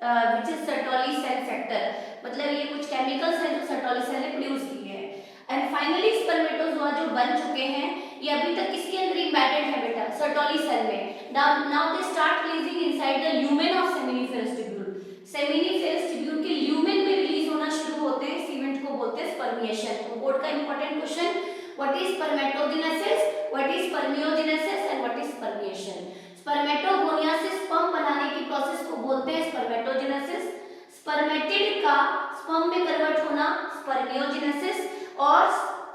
which is Sertoli cell factor. मतलब ये कुछ केमिकल्स हैं जो सर्टोली सेल ने प्रोड्यूस किए हैं। एंड फाइनली स्पर्मेटोजोआ जो बन चुके हैं ये अभी तक किसके अंदर एम्बेडेड है बेटा, सर्टोली सेल में। Now they start releasing inside the lumen of seminiferous tubule. Seminiferous tubule के ल्यूमेन में रिलीज होना शुरू होते हैं, इस इवेंट को बोलते हैं स्पर्मिएशन। तो बोर्ड का important question, what is spermatogenesis, what is spermiogenesis and what is spermiation. Spermatogonia से स्पर्म बनाने की स्पर्मेटोजेनेसिस, स्पर्मेटिड का स्पर्म में कन्वर्ट होना स्पर्मियोजेनेसिस, और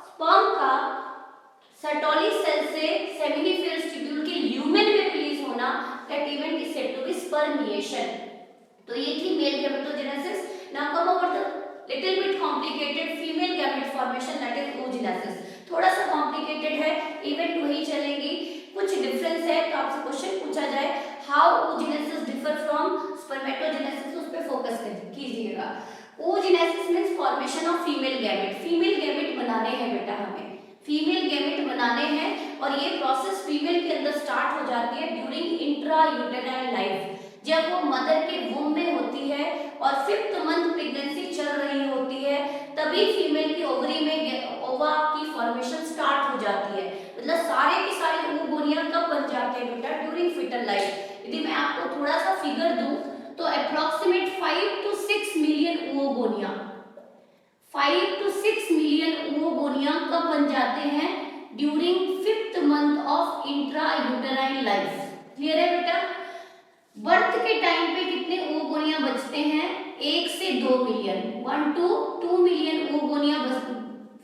स्पर्म का सर्टोली सेल से सेमिनिफेरस ट्यूब्यूल के ल्यूमेन में रिलीज होना, that event is said to be spermiation. तो ये थी male gametogenesis. Now come over the little bit complicated female gamete formation, that is oogenesis। थोड़ा सा कॉम्प्लिकेटेड है, इवेंट वही चलेंगी, कुछ डिफरेंस है तो आपसे क्वेश्चन पूछा जाए how oogenesis differ from spermatogenesis, उस पे फोकस कीजिएगा। oogenesis means formation of female gamete. Female gamete बनाने हैं बेटा, हमें फीमेल गैमेट बनाने हैं, और ये प्रोसेस फीमेल के अंदर स्टार्ट हो जाती है ड्यूरिंग इंट्रा यूटेराइन लाइफ, जब वो मदर के वूम्ब में होती है और 5th मंथ प्रेगनेंसी चल रही होती है, तभी फीमेल की ओवरी में ओवा की फॉर्मेशन स्टार्ट हो जाती है। मतलब सारे के सारे oogonia कब बन जाते हैं बेटा? During fetal life. यदि मैं आपको थोड़ा सा फिगर दूं तो approximate 5 to 6 million oogonia, 5 to 6 million oogonia कब बन जाते हैं? During 5th month of intrauterine life. Clear है बेटा? बर्थ के टाइम पे कितने oogonia बचते हैं? 1 से 2 million, 1 to 2 million oogonia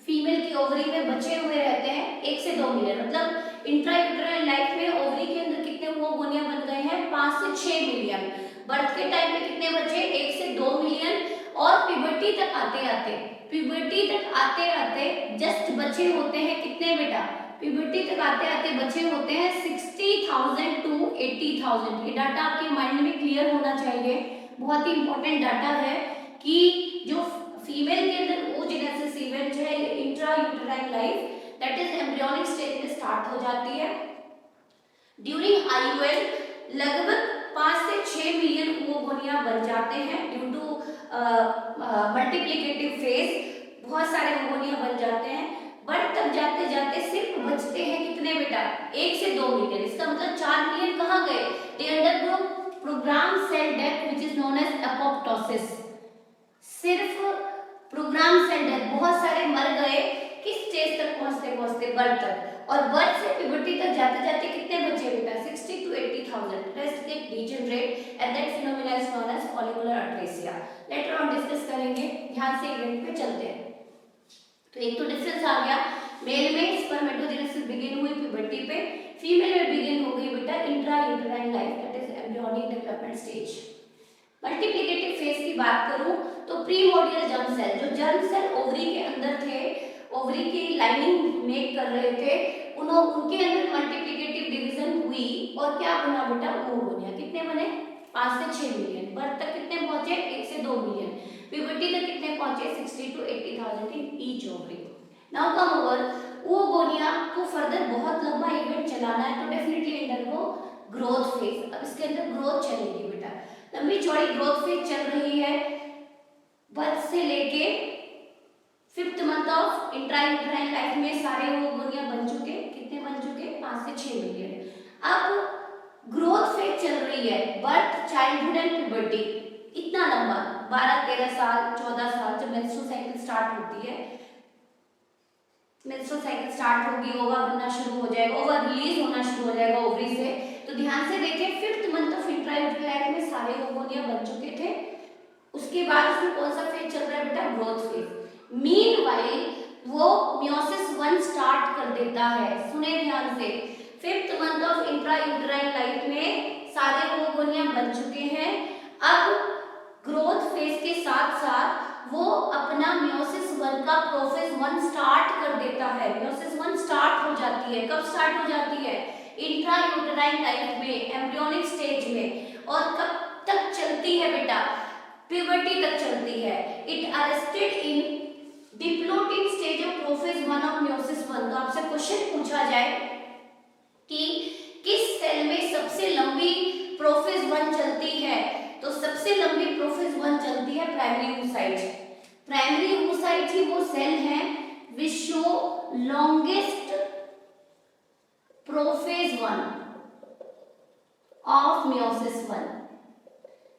female की ओवरी में बचे हुए रहते हैं, 1 से 2 मिलियन। मतलब इंट्रा यूटेराइन लाइफ में ओवरी के अंदर कितने oogonia बन गए हैं? 5 से 6 मिलियन। बर्थ के टाइम पे कितने बचे? 1 से 2 मिलियन। और प्यूबर्टी तक आते आते जस्ट बचे होते हैं कितने बेटा? प्यूबर्टी तक आते आते बचे होते हैं 60,000 to 80,000। ये डाटा आपके माइंड में क्लियर होना चाहिए, बहुत ही इंपॉर्टेंट डाटा है कि जो फीमेल के अंदर oogenesis इवेंट है intra uterine life, that is embryonic stage में स्टार्ट हो जाती है। ड्यूरिंग IUL लगभग 5 से 6 मिलियन oogonia बन जाते हैं ड्यू टू मल्टीप्लिकेटिव फेज, बहुत सारे oogonia बन जाते हैं। बट तक जाते जाते सिर्फ बचते हैं कितने बेटा? 1 से 2 मिलियन। इसका मतलब 4 मिलियन कहाँ गए? They undergo program cell death which is known as apoptosis. सिर्फ प्रोग्राम सेल डेथ, बहुत सारे मर गए किस स्टेज तक पहुंचते पहुंचते? बर्थ तक। और बर्थ से प्यूबर्टी तक जाते जाते कितने बचे बेटा? 60 to 80,000। Rest get degenerate and that phenomena is known as follicular atresia. Later on discuss करेंगे, ध्यान से इवेंट पे चलते हैं। तो एक तो डिफरेंस आ गया, मेल में स्पर्मेटोजेनेसिस बिगिन हुई प्यूबर्टी पे, फीमेल में बिगिन हो गई बेटा intra uterine life, that is embryonic development stage. Multiplicative phase की बात करूं तो प्रीमोर्डियल जर्म सेल, जो जर्म सेल ओवरी के अंदर थे, ओवरी की लाइनिंग मेक कर रहे थे, उनके अंदर मल्टीप्लिकेटिव डिवीजन हुई और क्या बना बेटा? oogonia। कितने बने? 5 से 6 मिलियन। बर्थ तक कितने पहुंचे? 1 से 2 मिलियन। प्यूबर्टी तक कितने पहुंचे? 60 to 80,000 in each ovary. Now come over oogonia को फर्दर बहुत लंबा इवेंट चलाना है तो डेफिनेटली अंडरगो ग्रोथ फेज। अब इसके अंदर ग्रोथ चलेगी बेटा, लंबी चौड़ी ग्रोथ फेज चल रही है, बर्थ से लेके 5th month of intrauterine life में सारे oogonia बन चुके। कितने बन चुके? 5 से 6 मिलियन। अब ग्रोथ फेज चल रही है, बर्थ, चाइल्डहुड एंड प्यूबर्टी, इतना लंबा 12-13 साल 14 साल जब मेंस्ट्रुअल साइकिल स्टार्ट होती है, मेंस्ट्रुअल साइकिल स्टार्ट होगी, ओवा बनना शुरू हो जाएगा, ओवा रिलीज होना शुरू हो जाएगा ओवरी से। तो ध्यान से देखें 5th month of intrauterine life में सारे oogonia बन चुके थे। उसके बाद उसमें कौन सा फेज चल रहा है बेटा? Growth phase. मीनवाइल वो मियोसिस 1 स्टार्ट कर देता है। सुने ध्यान से, 5th month of intrauterine life में सारे oogonia बन चुके हैं। अब ग्रोथ फेज के साथ साथ वो अपना मियोसिस 1 का प्रोफेज 1 स्टार्ट कर देता है। मियोसिस 1 स्टार्ट हो जाती है, कब स्टार्ट हो जाती है? इंट्रा यूटेराइन लाइफ में, एम्ब्रियोनिक स्टेज में। और कब तक चलती है बेटा? प्यूबर्टी तक चलती है। It arrested in diplotene stage of prophase 1 of meiosis 1। तो आपसे क्वेश्चन पूछा जाए कि किस सेल में सबसे लंबी प्रोफेज 1 चलती है, तो सबसे लंबी प्रोफेज 1 चलती है प्राइमरी oocyte। प्राइमरी oocyte ही वो सेल है which show longest prophase 1 of meiosis 1।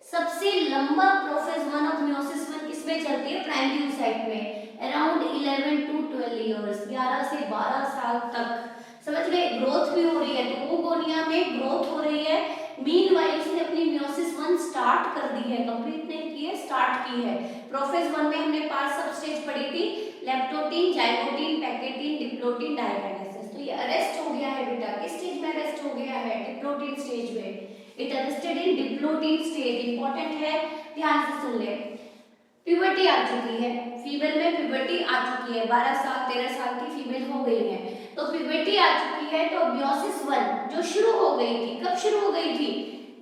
सबसे लंबा प्रोफेज 1 ऑफ मियोसिस 1 किसमें चलती है? प्राइमरी oocyte में। अराउंड 11 to 12 इयर्स, 11 से 12 साल तक। समझ गए? ग्रोथ भी हो रही है, तो oogonia में ग्रोथ हो रही है। मीनवाइल उसने अपनी मियोसिस 1 स्टार्ट कर दी है, कंप्लीट नहीं की है, स्टार्ट की है। प्रोफेज 1 में हमने 5 सब स्टेज पढ़ी थी, leptotene, zygotene, pachytene, diplotene, diakinesis. तो ये अरेस्ट हो गया है बेटा, किस स्टेज में अरेस्ट हो गया है? डिप्लोटीन स्टेज में। It arrested in diplotene stage, important है, ध्यान से सुन ले। प्यूबर्टी आ चुकी है, फीमेल में प्यूबर्टी आ चुकी है, 12 साल 13 साल की फीमेल हो गई है, तो प्यूबर्टी आ चुकी है, तो मियोसिस 1 जो शुरू हो गई थी, कब शुरू हो गई थी?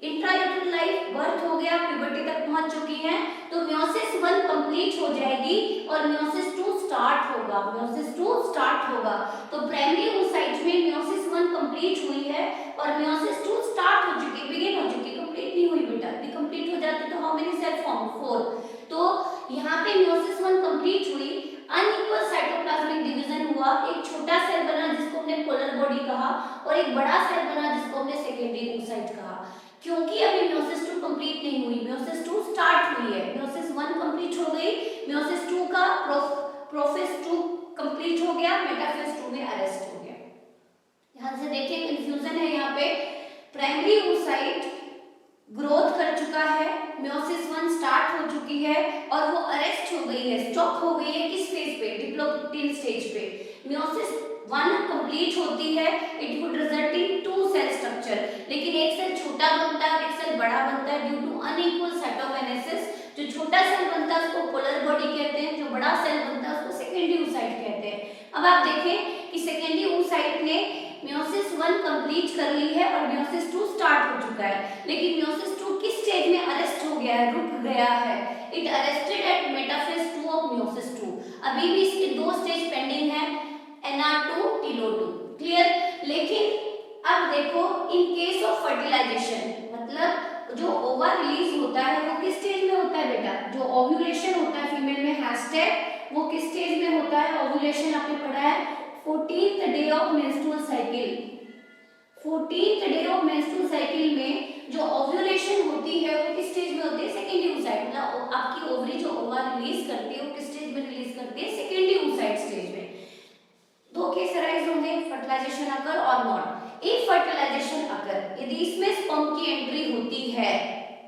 इंट्रायूटेरल लाइफ, बर्थ हो गया, प्यूबर्टी तक पहुंच चुकी है, तो मियोसिस 1 कंप्लीट हो जाएगी और मियोसिस 2 स्टार्ट होगा। मियोसिस 2 स्टार्ट होगा, तो प्राइमरी oocyte में मियोसिस 1 कंप्लीट हुई है और मियोसिस 2 स्टार्ट हो चुकी, बिगिन हो चुकी, कंप्लीट नहीं हुई बेटा। यदि कंप्लीट हो जाती तो हाउ मेनी सेल फॉर्म? 4। तो यहाँ पे मियोसिस 1 कंप्लीट हुई, अनइक्वल साइटोप्लाज्मिक डिवीजन हुआ, एक छोटा सेल बना जिसको हमने पोलर बॉडी कहा और एक बड़ा सेल बना जिसको हमने सेकेंडरी oocyte कहा। क्योंकि अभी मियोसिस 2 कंप्लीट नहीं हुई, मियोसिस 2 स्टार्ट हुई है, मियोसिस 1 कंप्लीट हो गई, मियोसिस 2 का प्रोफेज 2 कंप्लीट हो गया, मेटाफेज 2 में अरेस्ट हो गया। ध्यान से देखिए, कंफ्यूजन है यहाँ पे। प्राइमरी oocyte ग्रोथ कर चुका है, मियोसिस 1 स्टार्ट हो चुकी है और वो अरेस्ट हो गई है, स्टॉप हो गई है, किस फेज पे? डिप्लोटीन स्टेज पे। मियोसिस 1 कंप्लीट होती है, it would result in 2 cell structure, लेकिन एक सेल छोटा बनता है, एक सेल बड़ा बनता है ड्यू टू अनइक्वल साइटोकाइनेसिस। जो छोटा सेल बनता है उसको पोलर बॉडी कहते हैं, जो बड़ा सेल बनता है उसको सेकेंडरी oocyte कहते हैं। अब आप देखें कि सेकेंडरी oocyte ने मियोसिस 1 कंप्लीट कर ली है और मियोसिस 2 स्टार्ट हो चुका है, लेकिन मियोसिस 2 किस स्टेज में अरेस्ट हो गया है, रुक गया है? It arrested at metaphase 2 of meiosis 2। अभी भी इसके 2 स्टेज पेंडिंग है, NR2, TILO2, क्लियर। लेकिन अब देखो, इन केस ऑफ फर्टिलाइजेशन, मतलब जो ओवा रिलीज होता है वो किस स्टेज में होता है बेटा? जो ओव्यूलेशन होता है फीमेल में, हैशटैग, वो किस स्टेज में होता है? ओव्यूलेशन आपने पढ़ा है 14th day of menstrual cycle. 14th day of menstrual cycle में जो ओव्यूलेशन होती है वो किस स्टेज में होती है? Secondary oocyte। मतलब आपकी ओवरी जो ओवा रिलीज करती है वो किस स्टेज में रिलीज करती है? सेकेंडरी oocyte स्टेज में। 2 केस अराइज होंगे, फर्टिलाइजेशन अकर और नॉट। इफ फर्टिलाइजेशन अकर, यदि इसमें स्पर्म की एंट्री होती है,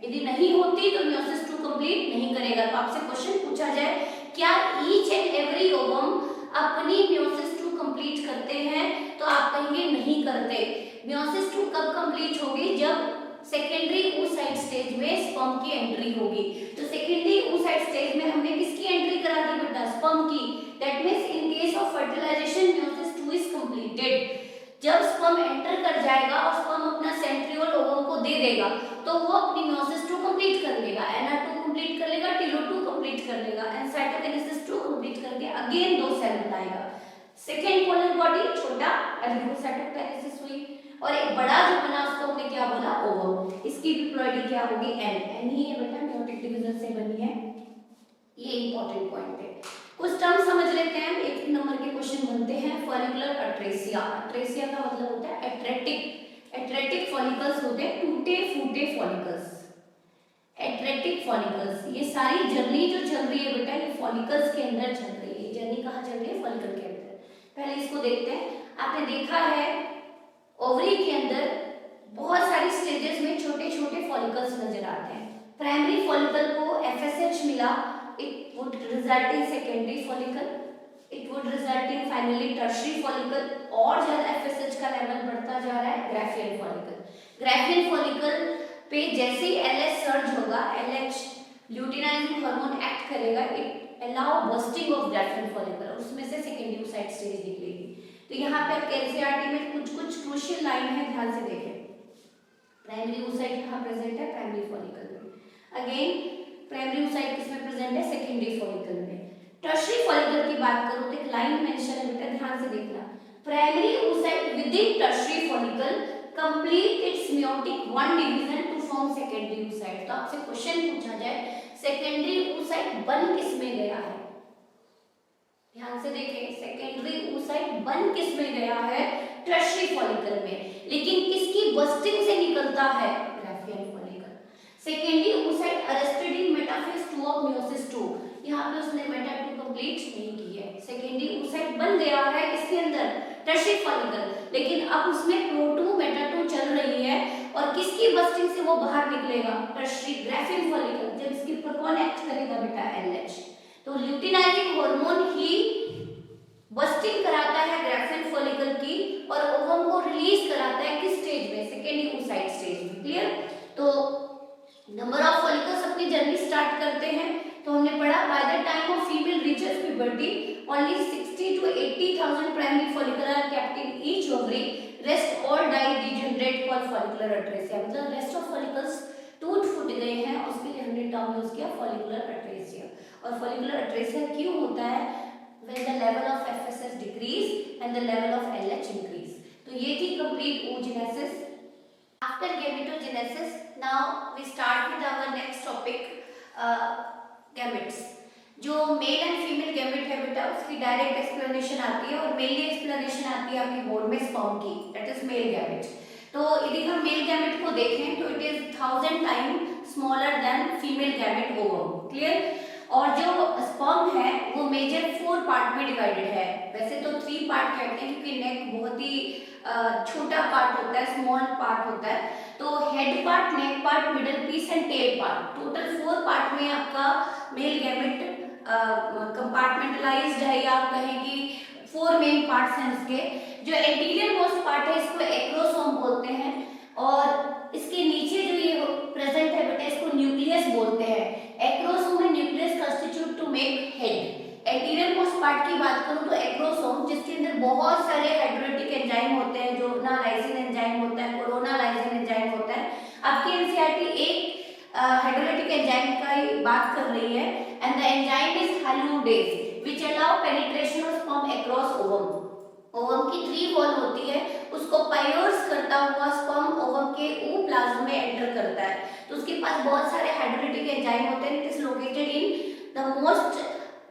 यदि नहीं होती तो मियोसिस 2 कंप्लीट नहीं करेगा। तो आपसे क्वेश्चन पूछा जाए, क्या ईच एंड एवरी ओवम अपनी मियोसिस 2 कंप्लीट करते हैं? तो आप कहेंगे नहीं करते। मियोसिस 2 कब कंप्लीट होगी? जब सेकेंडरी oocyte स्टेज में स्पर्म की एंट्री होगी। तो सेकेंडरी oocyte स्टेज में हमने किसकी एंट्री करा दी बेटा? स्पर्म की। That means in case of fertilization meiosis 2 is completed. जब स्पर्म एंटर कर जाएगा और स्पर्म अपना सेंट्रियोल ओवम को दे देगा तो वो अपनी मियोसिस 2 कंप्लीट कर लेगा, NR2 कंप्लीट कर लेगा, TILO2 कंप्लीट कर लेगा एंड साइटोकाइनेसिस 2 कंप्लीट करके अगेन 2 सेल बनाएगा। सेकेंड पोलर बॉडी छोटा, साइटोकाइनेसिस हुई, और एक बड़ा जो बना उसको हमने क्या बोला? ओवम। इसकी डिप्लॉइडी क्या होगी? N ही है बेटा, मेयोटिक डिवीजन से बनी है। ये इंपॉर्टेंट पॉइंट है। कुछ टर्म समझ लेते हैं, 1 नंबर के क्वेश्चन बनते हैं। फॉलिकुलर अट्रेसिया, अट्रेसिया का मतलब होता है एट्रेटिक फॉलिकल्स होते हैं, टूटे फूटे फॉलिकल्स, एट्रेटिक फॉलिकल्स। ये सारी जर्नी जो चल रही है बेटा, ये फॉलिकल्स के अंदर चल रही है। जर्नी कहाँ चल रही है? फॉलिकल के अंदर। पहले इसको देखते हैं। आपने देखा है ओवरी के अंदर बहुत सारी स्टेजेस में छोटे छोटे फॉलिकल्स नजर आते हैं। प्राइमरी फॉलिकल को FSH मिला, it would result in secondary follicle, it would result in finally tertiary follicle, और ज्यादा FSH का लेवल बढ़ता जा रहा है ग्राफियन फॉलिकल। ग्राफियन फॉलिकल पे जैसे ही LH सर्ज होगा, LH ल्यूटिनाइजिंग हार्मोन एक्ट करेगा, it allow bursting of Graafian follicle, उसमें से सेकेंडरी oocyte स्टेज निकलेगी। तो यहाँ पे आपके NCERT में कुछ क्रूशियल लाइन है, ध्यान से देखें। प्राइमरी oocyte यहाँ प्रेजेंट है प्राइमरी फॉलिकल में, अगेन प्राइमरी oocyte किसमें प्रेजेंट है? सेकेंडरी फॉलिकल में। टर्शियरी फॉलिकल की बात करूं तो एक लाइन मेंशन है बेटा, ध्यान से देखना। Primary oocyte within tertiary follicle complete its meiotic 1 division to form secondary oocyte। तो आपसे क्वेश्चन पूछा जाए, सेकेंडरी oocyte बन किसमें गया है? ध्यान से देखें, सेकेंडरी oocyte बन किसमें गया है? टर्शियरी फॉलिकल में। लेकिन किसकी बस्टिंग से निकलता है? Graafian follicle. Secondary oocyte arrested in metaphase 2 of meiosis 2। यहाँ पे उसने मेटा 2 कंप्लीट नहीं की है। सेकेंडरी oocyte बन गया है इसके अंदर टर्शियरी फॉलिकल, लेकिन अब उसमें प्रो 2 मेटा 2 चल रही है और किसकी किसकी बस्टिंग से वो बाहर निकलेगा? Tertiary graphene follicle. जब इसके ऊपर कौन एक्ट करेगा बेटा? LH। तो ल्यूटिनाइजिंग हार्मोन ही बस्टिंग कराता है ग्राफिन फॉलिकल की और ओवम को रिलीज कराता है किस स्टेज में? सेकेंडरी oocyte स्टेज में। क्लियर? तो नंबर ऑफ फॉलिकल्स अपनी जर्नी स्टार्ट करते हैं। तो हमने पढ़ा by the time of female reaches puberty only 60 to 80,000 primary follicle are kept in each ovary, rest all die degenerate called follicular atresia. मतलब rest of follicles टूट फूट गए हैं, उसके लिए हमने टर्म यूज किया फॉलिकुलर अट्रेसिया। और फॉलिकुलर अट्रेसिया क्यों होता है? when the level of FSH decrease and the level of LH increase। तो ये थी complete oogenesis। After gametogenesis, now we start with our next topic, gametes। जो मेल एंड फीमेल गैमेट है बेटा उसकी डायरेक्ट एक्सप्लेनेशन आती है और मेनली एक्सप्लेनेशन आती है आपकी बोर्ड में स्पर्म की, दैट इज मेल गैमेट। तो यदि हम मेल गैमेट को देखें तो it is 1000 time smaller than female gamete ovum. Clear? और जो स्पर्म है वो मेजर 4 पार्ट में डिवाइडेड है। वैसे तो 3 पार्ट कहते हैं क्योंकि नेक बहुत ही छोटा पार्ट होता है, स्मॉल पार्ट होता है। तो head part, neck part, middle piece and tail part, total 4 part में आपका मेल गैमेट कंपार्टमेंटलाइज्ड है, या आप कहें कि 4 मेन पार्ट्स हैं इसके। जो एंटीरियर मोस्ट पार्ट है इसको एक्रोसोम बोलते हैं और इसके नीचे जो ये प्रेजेंट है बेटा इसको न्यूक्लियस बोलते हैं। Acrosome and nucleus constitute to make head. Anterior most part की बात करूं तो एक्रोसोम जिसके अंदर बहुत सारे हाइड्रोलिटिक एंजाइम होते हैं, जो ना लाइसिन एंजाइम होता है, कोरोना लाइसिन एंजाइम होता है। आपकी एनसीईआरटी एक हाइड्रोलिटिक एंजाइम का ही बात कर रही है and the enzyme is hyaluronidase which allow penetration of sperm across ovum. Ovum की 3 वॉल होती है, उसको पायोर्स करता हुआ स्पर्म ओवम के ओप्लाज्म में एंटर करता है। तो उसके पास बहुत सारे हाइड्रोलिटिक एंजाइम होते हैं। It is located in the most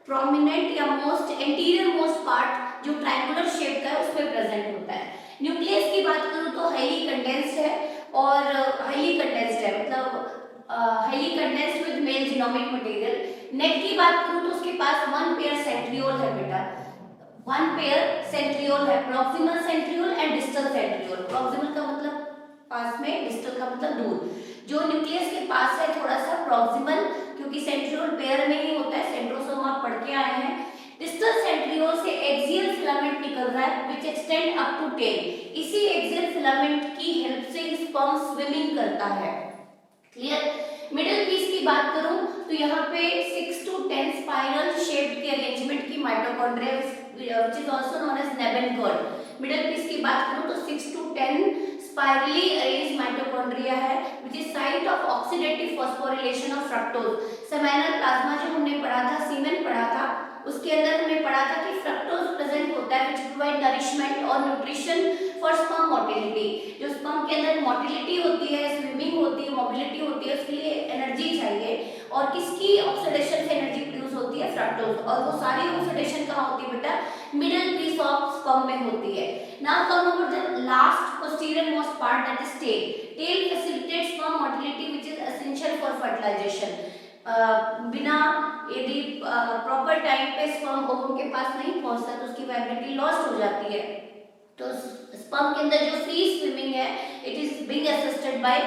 prominent या मोस्ट एंटीरियर मोस्ट पार्ट जो ट्रायंगुलर शेप का है उसमें प्रेजेंट होता है। न्यूक्लियस की बात करूं तो हाईली कंडेंस्ड है और हाईली कंडेंस्ड है मतलब highly condensed with male genomic material. Neck की बात करूं तो उसके पास 1 पेयर सेंट्रियोल है बेटा, 1 पेयर सेंट्रियोल है, proximal centriole and distal centriole. Proximal का मतलब पास में, डिस्टल का मतलब दूर। जो न्यूक्लियस के पास है थोड़ा सा प्रॉक्सिमल, क्योंकि सेंट्रियोल पेयर में ही होता है, सेंट्रोसोम आप पढ़ के आए हैं। डिस्टल सेंट्रियोल से एक्सियल फिलामेंट निकल रहा है which extend up to tail. इसी एक्सियल फिलामेंट की हेल्प से स्पर्म स्विमिंग करता है। क्लियर? मिडिल पीस की बात करूं तो यहाँ पे 6 to 10 स्पाइरल शेप्ड के अरेंजमेंट की mitochondria which is also known as Nebenkold। Middle piece की बात करूं तो 6 to 10 स्पाइरली अरेंज्ड माइटोकॉन्ड्रिया है which is site of oxidative phosphorylation of fructose। Seminal plasma जो हमने पढ़ा था, सीमेन पढ़ा था, उसके अंदर हमने पढ़ा था कि फ्रक्टोज प्रेजेंट होता है which provide nourishment और न्यूट्रिशन फॉर स्पर्म मोटिलिटी। जो स्पर्म के अंदर मोटिलिटी होती है, स्विमिंग होती है, मोबिलिटी होती है, उसके लिए एनर्जी चाहिए। और किसकी ऑक्सीडेशन से एनर्जी प्रोड्यूस होती है? फ्रक्टोज। और वो सारी ऑक्सीडेशन कहाँ होती है बेटा? मिडिल पीस ऑफ स्पर्म में होती है। Now come over the last posterior most part that is tail. Tail facilitates sperm motility which is essential for fertilization. बिना यदि प्रॉपर टाइम पे स्पर्म ओवम के पास नहीं पहुंचता तो उसकी वाइबिलिटी लॉस्ट हो जाती है। तो स्पर्म के अंदर जो फ्री स्विमिंग है it is being assisted bye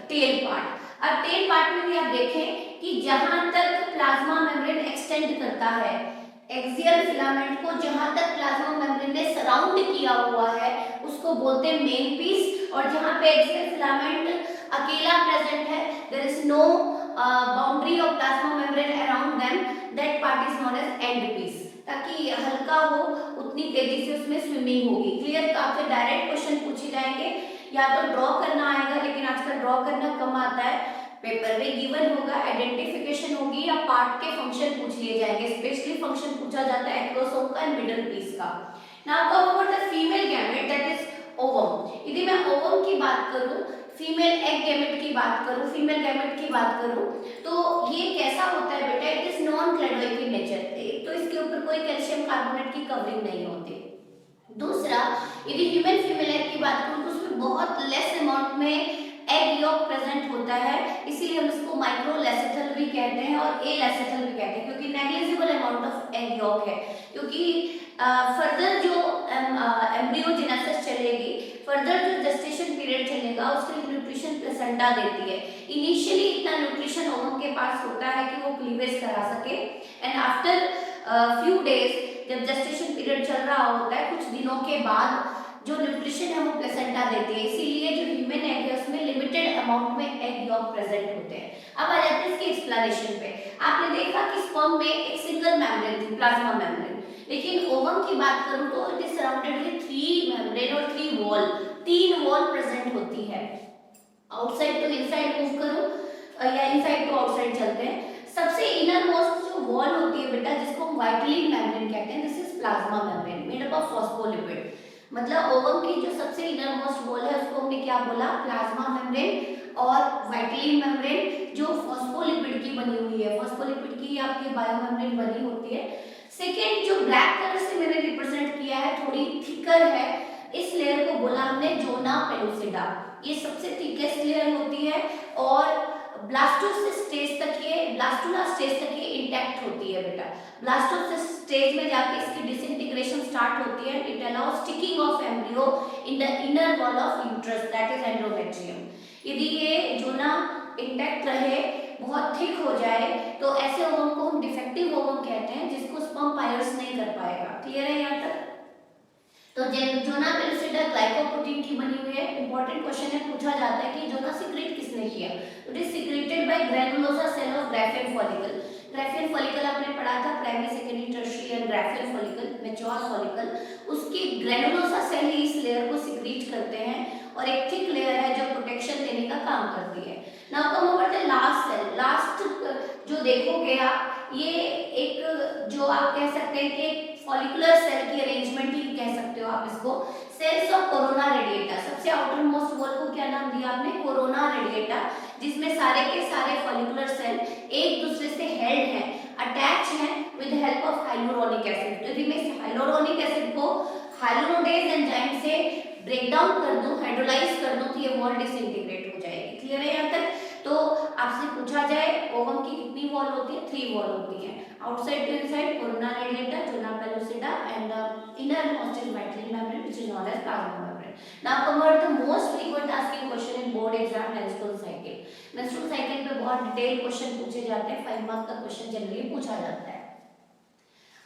tail part. अब टेल पार्ट में भी आप देखें कि जहां तक प्लाज्मा मेम्ब्रेन एक्सटेंड करता है, एक्सियल फिलामेंट को जहां तक प्लाज्मा मेम्ब्रेन ने सराउंड किया हुआ है उसको बोलते हैं मेन पीस। और जहां पे एक्सियल फिलामेंट अकेला प्रेजेंट है, there is no boundary of plasma membrane around them, that part is known as end piece. ताकि हल्का हो उतनी तेजी से उसमें स्विमिंग होगी। क्लियर? तो आपसे डायरेक्ट क्वेश्चन पूछे जाएंगे, या तो ड्रॉ करना आएगा लेकिन आजकल ड्रॉ करना कम आता है, पेपर में गिवन होगा, आइडेंटिफिकेशन होगी या पार्ट के फंक्शन पूछ लिए जाएंगे। स्पेशली फंक्शन पूछा जाता है एक्रोसोम का एंड मिडिल पीस का। Now come over the female gamete that is ovum. यदि मैं ओवम की बात करूं, फीमेल एग गैमेट की बात करूं, फीमेल गैमेट की बात करूं तो ये कैसा होता है बेटा? It is non cleidoic in nature. तो इसके ऊपर कोई कैल्शियम कार्बोनेट की कवरिंग नहीं होती। दूसरा, यदि ह्यूमन फीमेल एग की बात करूं तो उसमें बहुत लेस अमाउंट में एग यॉक प्रेजेंट होता है, इसीलिए हम इसको माइक्रोलेसिथल भी कहते हैं और एलेसिथल भी कहते हैं, क्योंकि negligible amount of egg York है। क्योंकि फर्दर जो एम्ब्रियोजेनेसिस चलेगी, फर्दर जो जेस्टेशन पीरियड चलेगा उसके लिए न्यूट्रिशन प्लेसेंटा देती है। इनिशियली इतना न्यूट्रिशन ओवम के पास होता है कि वो क्लीवेज करा सके, एंड आफ्टर फ्यू डेज जब जेस्टेशन पीरियड चल रहा होता है, कुछ दिनों के बाद जो न्यूट्रिशन है वो प्लेसेंटा देती है। इसीलिए जो ह्यूमन एग है उसमें लिमिटेड अमाउंट में एग यॉक प्रेजेंट होते हैं। अब आ जाते हैं इसके एक्सप्लेनेशन पे। आपने देखा कि स्पर्म में एक सिंगल मेम्ब्रेन थी, प्लाज्मा मेम्ब्रेन, लेकिन ओवम की बात करूं तो it is surrounded with 3 membrane और 3 वॉल, 3 वॉल प्रेजेंट होती है। आउटसाइड टू इनसाइड मूव करो या इनसाइड टू आउटसाइड चलते हैं। सबसे इनर मोस्ट जो वॉल होती है बेटा, जिसको हम वाइटलिन मेम्ब्रेन कहते हैं, this is plasma membrane made up of phospholipid. मतलब ओवम की जो सबसे इनर मोस्ट वॉल है उसको हमने क्या बोला, प्लाज्मा मेम्ब्रेन और वाइटलिन मेम्ब्रेन जो फॉस्फोलिपिड की बनी हुई है। फॉस्फोलिपिड की आपकी बायोमेम्ब्रेन बनी होती है। सेकेंड जो ब्लैक कलर से मैंने रिप्रेजेंट किया है, थोड़ी थिकर है, इस लेयर को बोला हमने जोना पेलुसिडा। ये सबसे थिकेस्ट लेयर होती है और ब्लास्टोसिस स्टेज तक ये इंटैक्ट होती है बेटा। ब्लास्टोसिस स्टेज में जाके इसकी डिसइंटीग्रेशन स्टार्ट होती है। It allows sticking of embryo in the inner wall of uterus, that is endometrium. यदि ये जोना इंटैक्ट रहे, बहुत थिक हो जाए, तो ऐसे ओवम को हम डिफेक्टिव ओवम कहते हैं, जिसको स्पर्म पायर्स नहीं कर पाएगा। क्लियर है यहाँ तक? तो जोना पेलुसिडा ग्लाइकोप्रोटीन की बनी हुई है। इंपॉर्टेंट क्वेश्चन है, पूछा जाता है कि जोना सीक्रेट किसने किया? It is secreted by granulosa cell of Graafian follicle. Graafian follicle आपने पढ़ा था, primary secondary tertiary and Graafian follicle, mature follicle, उसकी ग्रैनुलोसा सेल ही इस लेयर को सीक्रेट करते हैं और एक थिक लेयर है जो प्रोटेक्शन देने का काम करती है। Now come over the last cell. Last जो देखोगे आप, ये एक जो आप कह सकते हैं कि फॉलिकुलर सेल की अरेंजमेंट ही कह सकते हो आप इसको, सेल्स ऑफ कोरोना रेडिएटा। सबसे आउटर मोस्ट वॉल को क्या नाम दिया आपने? कोरोना रेडिएटा, जिसमें सारे के सारे फॉलिकुलर सेल एक दूसरे से हेल्ड हैं, अटैच हैं with help of hyaluronic acid. तो यदि मैं हाइलुरोनिक एसिड को हाइलुरोडेज एंजाइम से ब्रेक डाउन कर दूं, हाइड्रोलाइज कर दूं, तो ये वॉल डिसइंटीग्रेट हो जाएगी। क्लियर है यहाँ तक? तो आपसे पूछा जाए ओवम की कितनी वॉल होती है? 3 वॉल होती है। Outside to inside corona radiata, zona pellucida, and inner most is vitelline membrane which is known as plasma membrane. Now come on the most frequent asking question in board exam, menstrual cycle. Menstrual cycle पे बहुत detail question पूछे जाते हैं, 5 mark का question generally पूछा जाता है।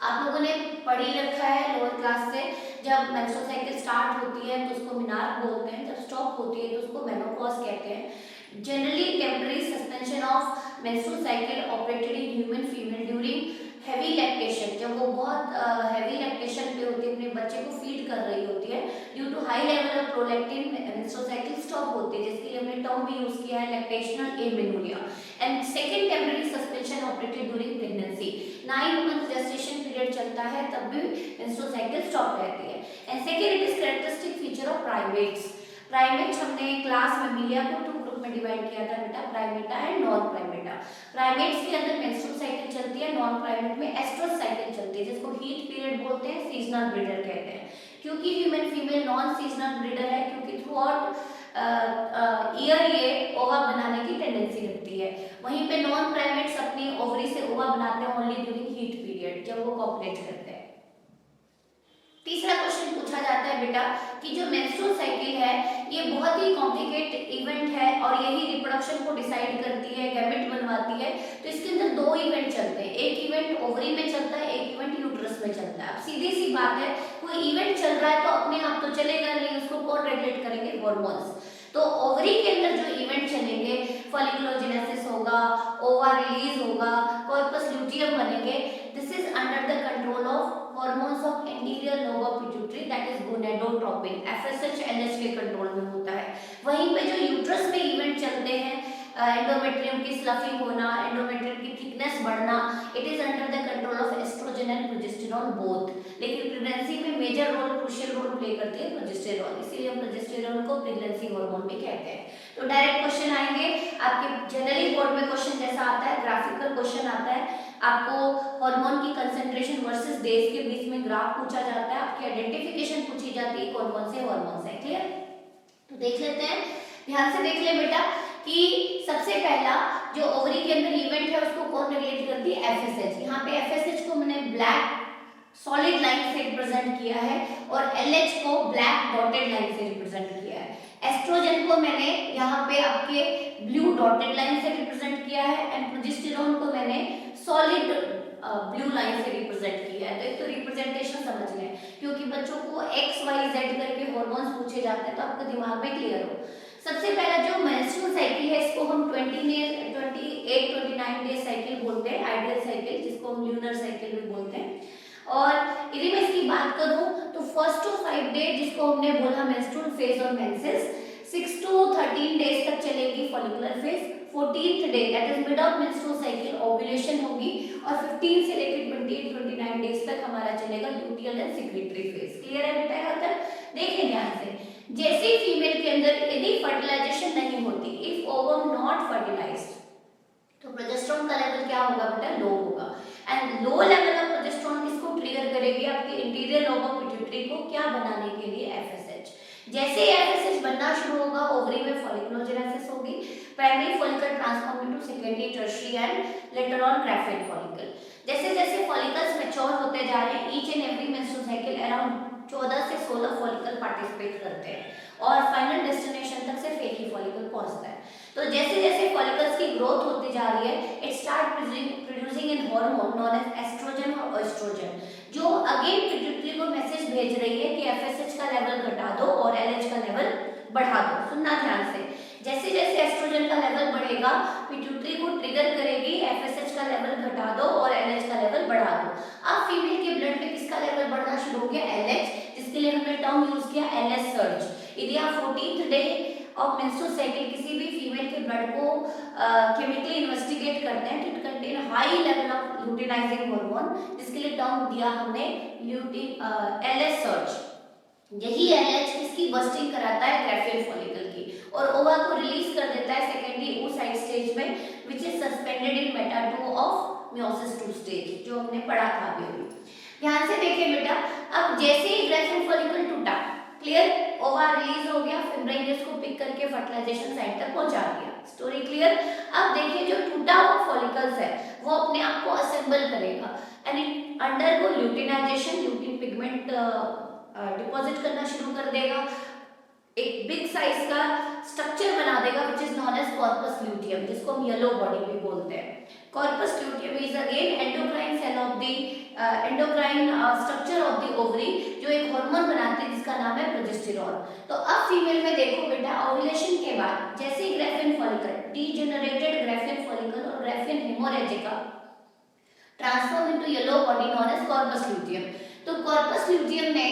आप लोगों ने पढ़ ही रखा है लोअर क्लास से, जब मेंस्ट्रुअल साइकिल स्टार्ट होती है तो उसको मिनार्क बोलते हैं, जब स्टॉप होती है तो उसको मेनोपॉज कहते हैं। Generally temporary suspension of menstrual cycle operated in human female during heavy lactation, जब वो बहुत हैवी लैक्टेशन पे होती है, अपने बच्चे को फीड कर रही होती है, due to high level of prolactin menstrual cycle stop होती है, जिसके लिए हमने टर्म भी यूज किया है lactational amenorrhea. And second temporary suspension operated during pregnancy, 9 month gestation period चलता है तब भी मेंस्ट्रुअल साइकिल स्टॉप रहती है। And second, it is characteristic feature of primates. Primates हमने क्लास में मिलिया को 2 ग्रुप में डिवाइड किया था बेटा, Primata and non Primata. Primates के अंदर मेंस्ट्रुअल साइकिल चलती है, नॉन प्राइमेट में एस्ट्रस साइकिल चलती है, जिसको हीट पीरियड बोलते हैं, सीजनल ब्रीडर कहते हैं। क्योंकि human female non seasonal breeder है, क्योंकि थ्रू आउट ईयर ये ओवा बनाने की टेंडेंसी रखती है। वहीं पे नॉन प्राइमेट्स अपनी ओवरी से ओवा बनाते हैं ओनली ड्यूरिंग हीट पीरियड, जब वो कॉपुलेट करते हैं। तीसरा क्वेश्चन पूछा जाता है बेटा कि जो मेंस्ट्रुअल साइकिल है ये बहुत ही कॉम्प्लिकेटेड इवेंट है और यही रिप्रोडक्शन को डिसाइड करती है, गैमेट बनवाती है। तो इसके अंदर 2 इवेंट चलते हैं, एक इवेंट ओवरी में चलता है, एक इवेंट यूट्रस में चलता है। अब सीधी सी बात है, कोई इवेंट चल रहा है तो अपने आप तो चलेगा नहीं, उसको कौन रेगुलेट करेंगे? हार्मोन्स। तो ओवरी के अंदर जो इवेंट चलेंगे, फॉलिकुलोजेनेसिस होगा, ओवा रिलीज होगा, कॉर्पस ल्यूटियम बनेंगे, this is under the control of hormones of anterior lobe of pituitary, that is gonadotropin, FSH LH के कंट्रोल में होता है। वहीं पे जो यूट्रस में इवेंट चलते हैं, एंडोमेट्रियम की स्लफिंग होना, एंडोमेट्रियम की थिकनेस बढ़ना, it is under the control of estrogen and progesterone both. लेकिन प्रेगनेंसी में major role, crucial role play करती है प्रोजेस्टेरॉन, इसीलिए हम प्रोजेस्टेरॉन को प्रेगनेंसी हार्मोन भी कहते हैं। तो डायरेक्ट क्वेश्चन आएंगे आपके जनरली बोर्ड में, क्वेश्चन जैसा आता है ग्राफिकल क्वेश्चन आता है, आपको हार्मोन की कंसंट्रेशन वर्सेस डेज के बीच में ग्राफ पूछा जाता है, आपकी आइडेंटिफिकेशन पूछी जाती है कौन कौन से हार्मोन्स हैं। क्लियर? तो देख लेते हैं, ध्यान से देख ले बेटा कि सबसे पहला जो ओवरी के अंदर इवेंट है उसको कौन रेगुलेट करती है? एफएसएच। यहाँ पे एफएसएच को मैंने ब्लैक सॉलिड लाइन से रिप्रेजेंट किया है और एलएच को ब्लैक डॉटेड लाइन से रिप्रेजेंट किया है। एस्ट्रोजन को मैंने यहाँ पे आपके ब्लू डॉटेड लाइन से रिप्रेजेंट किया है एंड प्रोजेस्टेरोन को मैंने सॉलिड ब्लू लाइन से रिप्रेजेंट किया है। तो एक तो रिप्रेजेंटेशन समझ लें, क्योंकि बच्चों को एक्स वाई जेड करके हॉर्मोन्स पूछे जाते हैं तो आपके दिमाग में क्लियर हो। सबसे पहला जो मेंस्ट्रुअल साइकिल है इसको हम 28-29 डेज साइकिल बोलते हैं, आइडियल साइकिल, जिसको हम ल्यूनर साइकिल भी बोलते हैं। और यदि मैं इसकी बात करूं तो फर्स्ट टू 5 डे जिसको हमने बोला मेंस्ट्रुअल फेज और मेंसेस, 6 to 13 डेज तक चलेगी follicular phase, 14th day that is mid of menstrual cycle ovulation होगी और 15 से लेकर 28-29 डेज तक हमारा चलेगा luteal and secretary phase. Clear है बेटा? यहाँ तक देखें ध्यान से। जैसे फीमेल के अंदर यदि फर्टिलाइजेशन नहीं होती, इफ ओवम नॉट फर्टिलाइज्ड, तो प्रोजेस्टेरोन का लेवल क्या होगा बेटा? लो होगा। And low level of progesterone किसको ट्रिगर करेगी? आपके इंटीरियर लोब ऑफ पिट्यूटरी को क्या बनाने के लिए? एफएसएच। जैसे ही एफएसएच बनना शुरू होगा, ओवरी में फॉलिकुलोजेनेसिस होगी, primary follicle transform into secondary, tertiary and later on graphic follicle. जैसे जैसे फॉलिकल्स मैच्योर होते जा रहे हैं, each and every menstrual cycle around 14 से 16 फॉलिकल पार्टिसिपेट करते हैं और फाइनल डेस्टिनेशन तक सिर्फ एक ही फॉलिकल पहुंचता है। तो जैसे जैसे फॉलिकल्स की ग्रोथ होती जा रही है, it start producing an hormone known as estrogen और एस्ट्रोजन, जो अगेन पिट्यूटरी को मैसेज भेज रही है कि एफएसएच का लेवल घटा दो और एलएच का लेवल बढ़ा दो। सुनना ध्यान से। जैसे जैसे एस्ट्रोजन का लेवल बढ़ेगा, पिट्यूटरी को ट्रिगर करेगी एफएसएच का लेवल घटा दो और एलएच का लेवल बढ़ा दो। अब फीमेल के ब्लड में किसका लेवल बढ़ना शुरू हो गया? एलएच, जिसके लिए हमने टर्म यूज किया एलएच सर्ज। यदि आप 14th day of menstrual cycle किसी भी फीमेल के ब्लड को केमिकली इन्वेस्टिगेट करते हैं तो it contain high level of luteinizing hormone, जिसके लिए टर्म दिया हमने एलएच सर्ज। यही एलएच किसकी बस्टिंग कराता है? ग्राफियल फॉलिकल की, और ओवा को रिलीज कर देता है सेकेंडरी oocyte स्टेज में, which is suspended in Meta 2 of meiosis 2 stage, जो हमने पढ़ा था अभी। ध्यान से देखिए बेटा, अब जैसे ही ग्राफियल फॉलिकल टूटा, क्लियर, ओवा रिलीज हो गया, फिब्राइन ने उसको पिक करके फर्टिलाइजेशन साइट तक पहुंचा दिया। Story clear? अब देखिए जो टूटा हुआ फॉलिकल्स है वो अपने आप को असेंबल करेगा and it undergo luteinisation, lutein pigment deposit करना शुरू कर देगा, एक बिग साइज का स्ट्रक्चर बना देगा which is known as corpus luteum, जिसको हम येलो बॉडी भी बोलते हैं। Corpus luteum is again endocrine cell of the endocrine structure of the ovary, जो एक हार्मोन बनाते हैं जिसका नाम है प्रोजेस्टेरोन। तो अब फीमेल में देखो बेटा, ओव्यूलेशन के बाद जैसे ही Graafian follicle, degenerated Graafian follicle और Graafian haemorrhagica transform into yellow body known as corpus luteum. तो कॉर्पस ल्यूटियम ने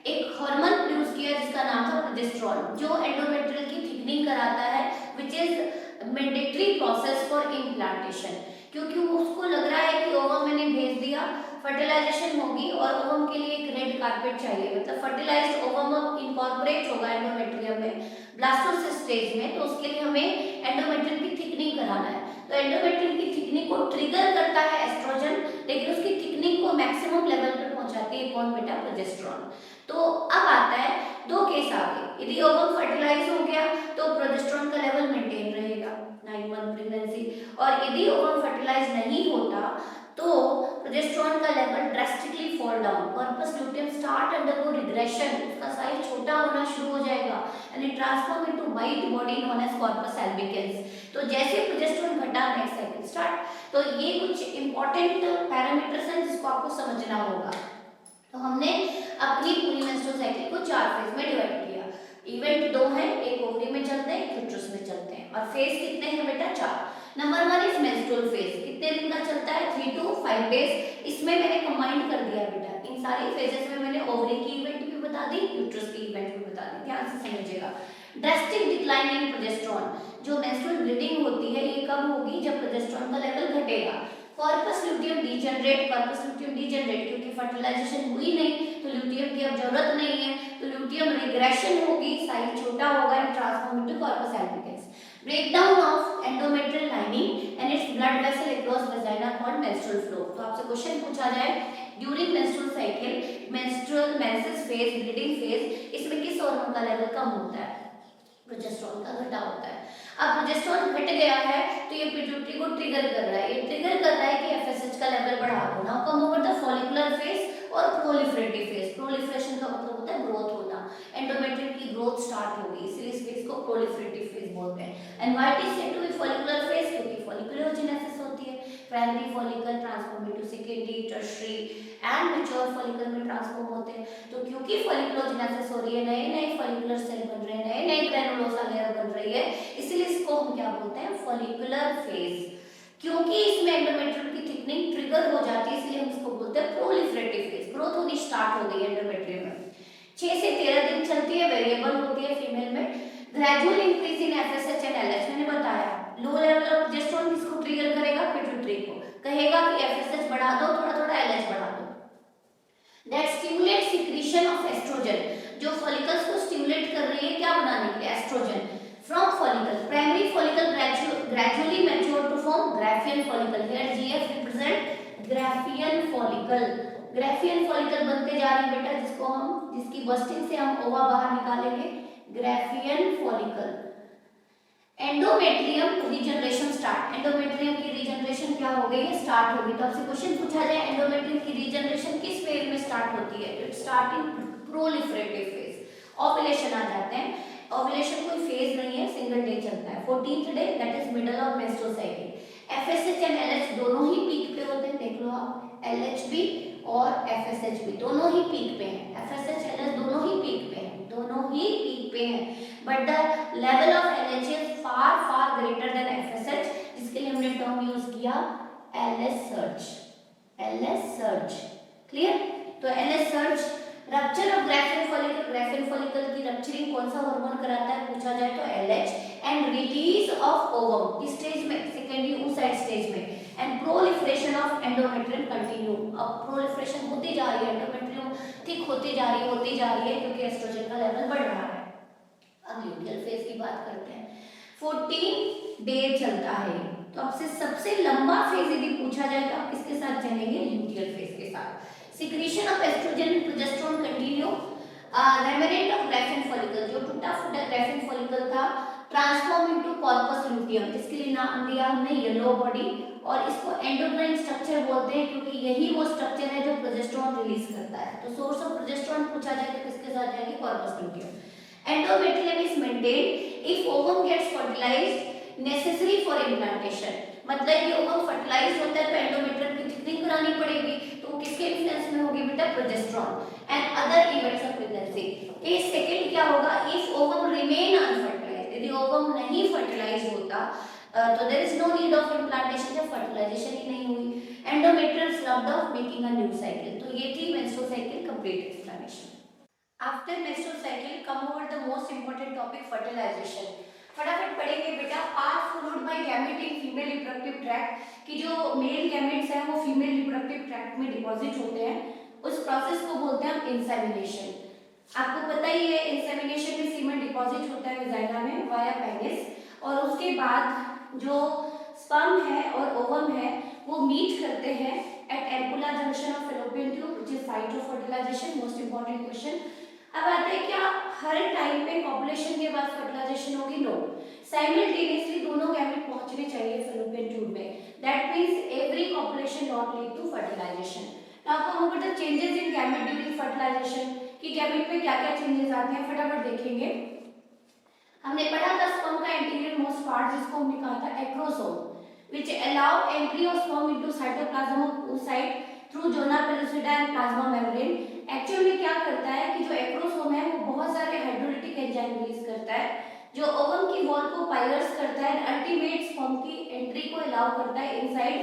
एक हार्मोन प्रोड्यूस किया जिसका नाम था प्रोजेस्टेरोन, जो एंडोमेट्रियल की थिकनिंग कराता है, which is mandatory process for implantation, क्योंकि उसको लग रहा है कि ओवम मैंने भेज दिया, फर्टिलाइजेशन होगी और ओवम के लिए एक रेड कारपेट चाहिए, मतलब फर्टिलाइज्ड ओवम इनकॉर्पोरेट होगा एंडोमेट्रियम में ब्लास्टोसिस स्टेज में, तो उसके लिए हमें एंडोमेट्रियम की थिकनिंग कराना है। तो एंडोमेट्रियम की थिकनिंग को ट्रिगर करता है एस्ट्रोजन, लेकिन उसकी थिकनिंग को मैक्सिमम लेवल पर पहुंचाती है कौन बेटा? प्रोजेस्टेरोन। तो अब आता है दो केस आगे, यदि ओवम फर्टिलाइज हो गया तो प्रोजेस्टेरोन का लेवल मेंटेन रहेगा 9 मंथ प्रेगनेंसी, और यदि ओवम फर्टिलाइज नहीं होता तो प्रोजेस्टेरोन का level drastically fall down, corpus luteum start undergo regression, उसका साइज छोटा होना शुरू हो जाएगा and it transform into white body known as corpus albicans. तो जैसे प्रोजेस्टेरोन घटा, नेक्स्ट साइकिल स्टार्ट। तो ये कुछ इंपॉर्टेंट पैरामीटर्स हैं जिसको आपको समझना होगा। तो हमने अपनी पूरी मेंस्ट्रुअल साइकिल को 4 फेज में डिवाइड किया। इवेंट 2 है, एक ओवरी में चलते हैं, एक यूट्रस में चलते हैं, और फेज कितने हैं बेटा? 4। नंबर 1 इज मेंस्ट्रुअल फेज, कितने दिन का चलता है? 3 to 5 डेज। इसमें मैंने कंबाइंड कर दिया बेटा, इन सारी फेजेस में मैंने ओवरी की इवेंट भी बता दी, यूट्रस की इवेंट भी बता दी, ध्यान से समझिएगा। ड्रास्टिक डिक्लाइन इन प्रोजेस्टेरोन, जो मेंस्ट्रुअल ब्लीडिंग होती है ये कब होगी? जब प्रोजेस्टेरोन का लेवल घटेगा। Corpus luteum degenerate, corpus luteum degenerate क्योंकि फर्टिलाइजेशन हुई नहीं तो ल्यूटियम की अब जरूरत नहीं है, तो ल्यूटियम रिग्रेशन होगी, साइज छोटा होगा and transform into corpus albicans. Breakdown of endometrial lining and its blood vessel across vagina called menstrual flow. तो आपसे क्वेश्चन पूछा जाए during menstrual cycle, menstrual menses phase, bleeding phase, इसमें किस हार्मोन का लेवल कम होता है? प्रोजेस्टेरोन का घटा होता है। अब प्रोजेस्टेरोन घट गया है तो ये पिट्यूटरी को ट्रिगर कर रहा है, ये ट्रिगर कर रहा है कि एफएसएच का लेवल बढ़ा दो। Now come over the follicular phase और प्रोलिफरेटिव फेज। प्रोलिफरेशन का मतलब होता है ग्रोथ होना। एंडोमेट्रियम की ग्रोथ स्टार्ट होगी, इसलिए इस फेज को प्रोलिफरेटिव फेज बोलते हैं। And what is said to be follicular phase, क्योंकि फॉलिकुलोजेनेसिस होती है, primary follicle transform into secondary, tertiary and mature follicle में ट्रांसफॉर्म होते हैं। तो क्योंकि फॉलिकुलोजेनेसिस हो रही है, नए नए फॉलिकुलर सेल बन रहे हैं, नए नए ग्रैनुलोसा लेयर बन रही है, इसलिए इसको हम क्या बोलते हैं, फॉलिकुलर फेज। क्योंकि इसमें एंडोमेट्रियम की थिकनिंग ट्रिगर हो जाती है, इसलिए हम इसको बोलते हैं प्रोलिफरेटिव फेज। ग्रोथ होनी स्टार्ट हो गई है एंडोमेट्रियम में, 6 से 13 दिन चलती है, वेरिएबल होती है फीमेल में। Gradual increase in FSH and LH, मैंने बताया लो लेवल ऑफ प्रोजेस्टेरोन किसको ट्रिगर करेगा, पिट्यूटरी को, कहेगा कि एफएसएच बढ़ा दो, थोड़ा थोड़ा एलएच बढ़ा दो। That stimulate secretion of estrogen, जो फॉलिकल्स को स्टिमुलेट कर रही है क्या बनाने के लिए, estrogen from follicle. Primary follicle gradually mature to form Graafian follicle. Here GF represent Graafian follicle. Graafian follicle बनते जा रहे हैं बेटा, जिसकी बस्टिंग से हम ओवा बाहर निकालेंगे, Graafian follicle. Endometrium regeneration start, endometrium की रीजनरेशन क्या हो गई है, स्टार्ट होगी। तो आपसे क्वेश्चन पूछा जाए एंडोमेट्रियम की रीजनरेशन किस फेज में स्टार्ट होती है, it start in proliferative phase. Ovulation आ जाते हैं, ओव्यूलेशन कोई फेज नहीं है, सिंगल डे चलता है, 14th day, that is middle of menstrual cycle. FSH and LH दोनों ही पीक पे होते हैं, देख लो आप, एलएच भी और एफएसएच भी दोनों ही पीक पे हैं, एफएसएच एलएच दोनों ही पीक पे हैं, दोनों ही पीक पे हैं, but the level of LH is far far greater than FSH, जिसके लिए हमने टर्म यूज किया LH surge, LH surge, clear. तो LH surge, rupture of Graafian follicle, Graafian follicle की रप्चरिंग कौन सा हार्मोन कराता है पूछा जाए तो LH, and release of ovum किस स्टेज में, सेकेंडरी oocyte स्टेज में, and proliferation of endometrium continue. अब प्रोलिफरेशन होती जा रही है, एंडोमेट्रियम थिक होती जा रही है, क्योंकि एस्ट्रोजन का लेवल बढ़ रहा है। अब ल्यूटियल फेज की बात करते हैं, 14 डे चलता है। तो आपसे सबसे लंबा फेज यदि पूछा जाए तो आप किसके साथ चलेंगे, ल्यूटियल फेज के साथ। Secretion of estrogen and progesterone continue, remnant of Graafian follicle, जो टूटा फूटा ग्राफियन फॉलिकल था, ट्रांसफॉर्म इनटू कॉर्पस लुटियम, जिसके लिए नाम दिया हमने येलो बॉडी, और इसको एंडोक्राइन स्ट्रक्चर बोलते हैं, क्योंकि यही वो स्ट्रक्चर है जो प्रोजेस्टेरोन रिलीज करता है। तो सोर्स ऑफ प्रोजेस्टेरोन पूछा जाए तो किसके साथ जाएगी, corpus luteum. Endometrium is maintained if ovum gets fertilized necessary for implantation, मतलब ये ओवम फर्टिलाइज होता है तो एंडोमेट्रियम की थिकनिंग करानी पड़ेगी, तो किसके इन्फ्लुएंस में होगी बेटा, progesterone and other events of pregnancy. Case second क्या होगा, इफ ओवम रिमेन अनफर्टिलाइज्ड, यदि ओवम नहीं फर्टिलाइज होता तो there is no need of implantation, जब फर्टिलाइजेशन ही नहीं हुई, endometrium sloughed off making a new cycle. तो ये थी menstrual cycle complete explanation. After menstrual cycle come over the most important topic, fertilization. फटाफट पढ़ेंगे बेटा, part followed by gamete in female reproductive tract, कि जो मेल गैमेट्स हैं वो फीमेल रिप्रोडक्टिव ट्रैक्ट में डिपॉजिट होते हैं, उस प्रोसेस को बोलते हैं इंसेमिनेशन। आपको पता ही है इंसेमिनेशन में सीमेंट डिपॉजिट होता है वेजाइना में वाया पेनिस, और उसके बाद जो स्पर्म है और ओवम है वो मीट करते हैं at ampulla junction of fallopian tube, which is site of fertilization. Most important question. अब आते हैं क्या हर टाइम पे कॉपुलेशन के बाद फर्टिलाइजेशन होगी, नो, साइमल्टेनियसली दोनों गैमेट पहुंचने चाहिए फैलोपियन ट्यूब में, that means every copulation not lead to fertilization. Now come over the changes in gamete during fertilization, कि गैमेट में क्या क्या चेंजेस आते हैं, फटाफट देखेंगे। हमने पढ़ा था स्पर्म का एंटीरियर मोस्ट पार्ट, जिसको हमने कहा था acrosome, which allow entry of sperm into cytoplasm of oocyte through zona pellucida and plasma membrane। Actually में क्या करता है कि जो एक्रोसोम है वो बहुत सारे हाइड्रोलिटिक एंजाइम रिलीज करता है, जो ओवम की वॉल को पायर्स करता है, अल्टीमेट स्पर्म की एंट्री को अलाउ करता है inside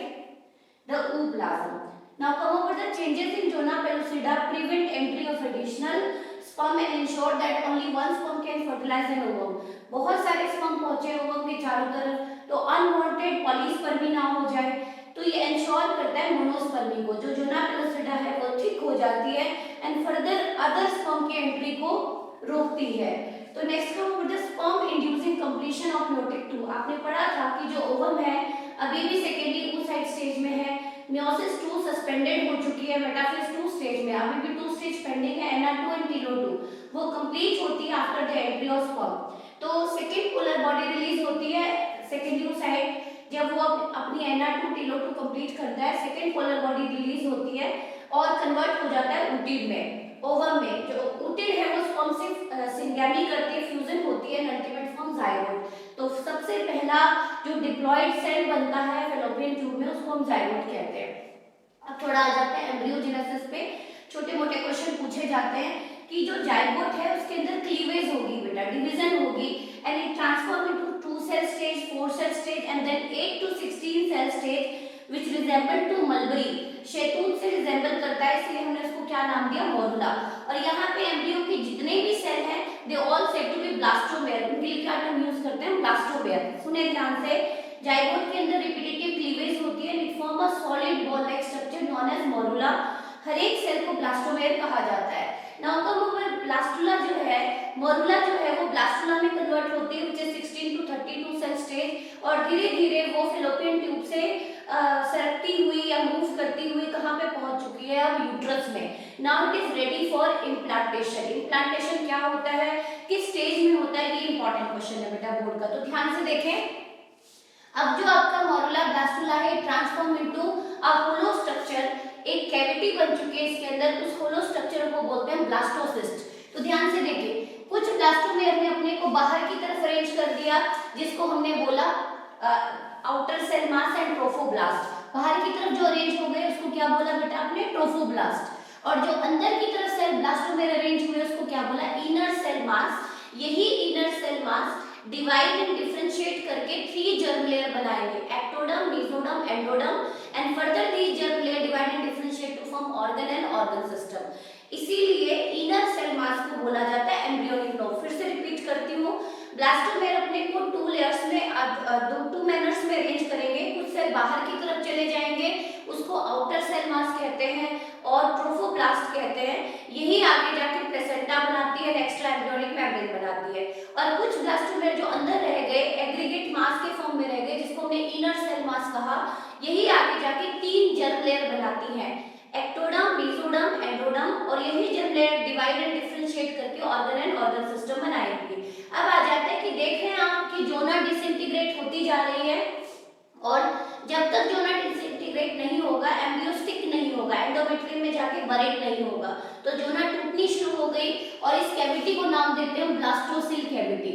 the ooplazm। Now come over the changes in zona pellucida prevent entry of additional sperm and ensure that only one sperm can fertilize an ovum। बहुत सारे sperm पहुंचे ovum के चारों तरफ, तो अनवांटेड पॉलीस्पर्मी ना हो जाए, तो ये इंश्योर करता है मोनोस्पर्मी को, जो जोना पेलोसिडा है वो थिक हो जाती है एंड फर्दर अदर स्पर्म की एंट्री को रोकती है। तो next come over the sperm inducing completion of meiotic 2। आपने पढ़ा था कि जो ओवम है अभी भी सेकेंडरी oocyte स्टेज में है, मियोसिस 2 सस्पेंडेड हो चुकी है, मेटाफेज 2 स्टेज में, अभी भी 2 स्टेज पेंडिंग है, NR2 एंड TILO2, वो कंप्लीट होती है after the entry of sperm. तो सेकेंड पोलर बॉडी रिलीज होती है सेकेंडरी oocyte, जब वो अपनी NR2 TILO2 कंप्लीट करता है, सेकेंड पोलर बॉडी रिलीज होती है और कन्वर्ट हो जाता है ootyl में, ओवम में, जो उटिड है वो स्पर्म से सिंगैमी करती है, फ्यूजन होती है, अल्टीमेट फॉर्म जाइगोट। तो सबसे पहला जो डिप्लॉयड सेल बनता है फैलोपियन ट्यूब में उसको हम जाइगोट कहते हैं। अब थोड़ा आ जाते हैं एम्ब्रियोजेनेसिस पे। छोटे मोटे क्वेश्चन पूछे जाते हैं कि जो जाइगोट है उसके अंदर क्लीवेज होगी बेटा, डिवीजन होगी, and it transform into 2 cell stage, 4 cell stage and then 8 to 16 cell stage which resemble to mulberry, शहतूत से रिजेंबल करता है, इसलिए हमने उसको क्या नाम दिया, मोरुला। और यहाँ पे एम्ब्रियो के जितने भी सेल हैं they all said to be blastomere, उनके लिए क्या टर्म यूज करते हैं, ब्लास्टोमेयर। सुने ध्यान से, जाइगोट के अंदर रिपीटेटिव क्लीवेज होती है, it form a solid ball like structure known as morula. हर एक सेल को ब्लास्टोमेयर कहा जाता है। नाउ कम ओवर, ब्लास्टुला जो है, मोरुला जो है वो ब्लास्टुला में कन्वर्ट होती है, which is 16 to 32 cell stage, और धीरे धीरे वो फैलोपियन ट्यूब से सरकती हुई या मूव करती हुई कहाँ पे पहुंच चुकी है, अब यूट्रस में। Now it is ready for implantation. Implantation क्या होता है, किस स्टेज में होता है, ये इंपॉर्टेंट क्वेश्चन है बेटा बोर्ड का, तो ध्यान से देखें। अब जो आपका मोरुला ब्लास्टुला है transform into a hollow structure, एक कैविटी बन चुकी है इसके अंदर, उस होलो स्ट्रक्चर को बोलते हैं ब्लास्टोसिस्ट। तो ध्यान से देखिए, कुछ ब्लास्टोमेयर ने अपने को बाहर की तरफ अरेंज कर दिया, जिसको हमने बोला outer cell mass and trophoblast. बाहर की तरफ जो अरेंज हो गए उसको क्या बोला बेटा आपने, ट्रोफोब्लास्ट। और जो अंदर की तरफ सेल ब्लास्टोमेयर अरेंज हुए उसको क्या बोला, इनर सेल मास। यही inner cell mass divide and differentiate करके 3 जर्म लेयर बनाएंगे, ectoderm, mesoderm, endoderm, and further these germ layer divide and differentiate to form organ and organ system. इसीलिए inner cell mass को बोला जाता है embryonic lobe. फिर से रिपीट करती हूँ, ब्लास्टोमेयर अपने को 2 लेयर्स में, 2 मैनर्स में अरेंज करेंगे। कुछ सेल बाहर की तरफ चले जाएंगे, उसको आउटर सेल मास कहते हैं और ट्रोफोब्लास्ट कहते हैं। यही आगे जाके प्लेसेंटा बनाती है, एक्स्ट्रा एम्ब्रियोनिक मेम्ब्रेन बनाती है। और कुछ ब्लास्टोमेयर जो अंदर रह गए, एग्रीगेट मास के फॉर्म में रह गए, जिसको हमने इनर सेल मास कहा, यही आगे जाके 3 जर्म लेयर बनाती हैं, एक्टोडर्म, मेसोडर्म, एंडोडर्म, और यही germ layer divide and differentiate करके ऑर्गन एंड ऑर्गन सिस्टम बनाएंगे। अब आ जाते हैं कि देख रहे हैं आप कि जोना डिसइंटीग्रेट होती जा रही है, और जब तक जोना डिसइंटीग्रेट नहीं होगा, एम्ब्रियो स्टिक नहीं होगा, एंडोमेट्रियम में जाके बरेड नहीं होगा, तो जोना टूटनी शुरू हो गई, और इस कैविटी को नाम देते हैं ब्लास्टोसिल कैविटी,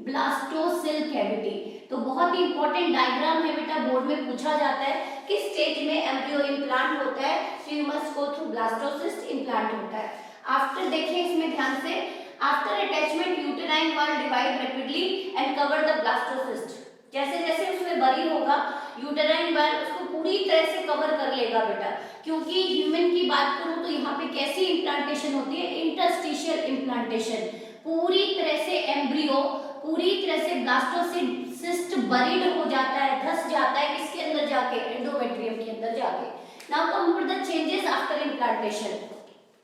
ब्लास्टोसिल कैविटी। तो बहुत ही इंपॉर्टेंट डायग्राम है बेटा, बोर्ड में पूछा जाता है किस स्टेज में एम्ब्रियो इम्प्लांट होता है, तो you must go through blastocyst implant होता है। आफ्टर देखिए इसमें ध्यान से, after attachment uterine wall divide rapidly and cover the blastocyst. जैसे जैसे उसमें बरी होगा यूटेराइन वॉल उसको पूरी तरह से कवर कर लेगा बेटा, क्योंकि ह्यूमन की बात करूं तो यहाँ पे कैसी इम्प्लांटेशन होती है, इंटरस्टिशियल इम्प्लांटेशन। पूरी तरह से एम्ब्रियो पूरी तरह से ब्लास्टोसिस्ट बरीड हो जाता है, धस जाता है, किसके अंदर जाके, एंडोमेट्रियम के अंदर जाके। Now come for the changes after implantation.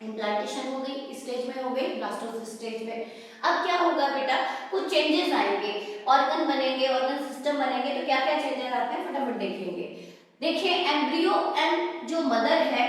Implantation हो गई, इस स्टेज में हो गई, ब्लास्टोसिस्ट स्टेज में। अब क्या होगा बेटा, कुछ चेंजेस आएंगे, ऑर्गन बनेंगे, ऑर्गन सिस्टम बनेंगे। तो क्या क्या चेंजेस आते हैं फटाफट देखेंगे। देखिए एम्ब्रियो एंड जो मदर है,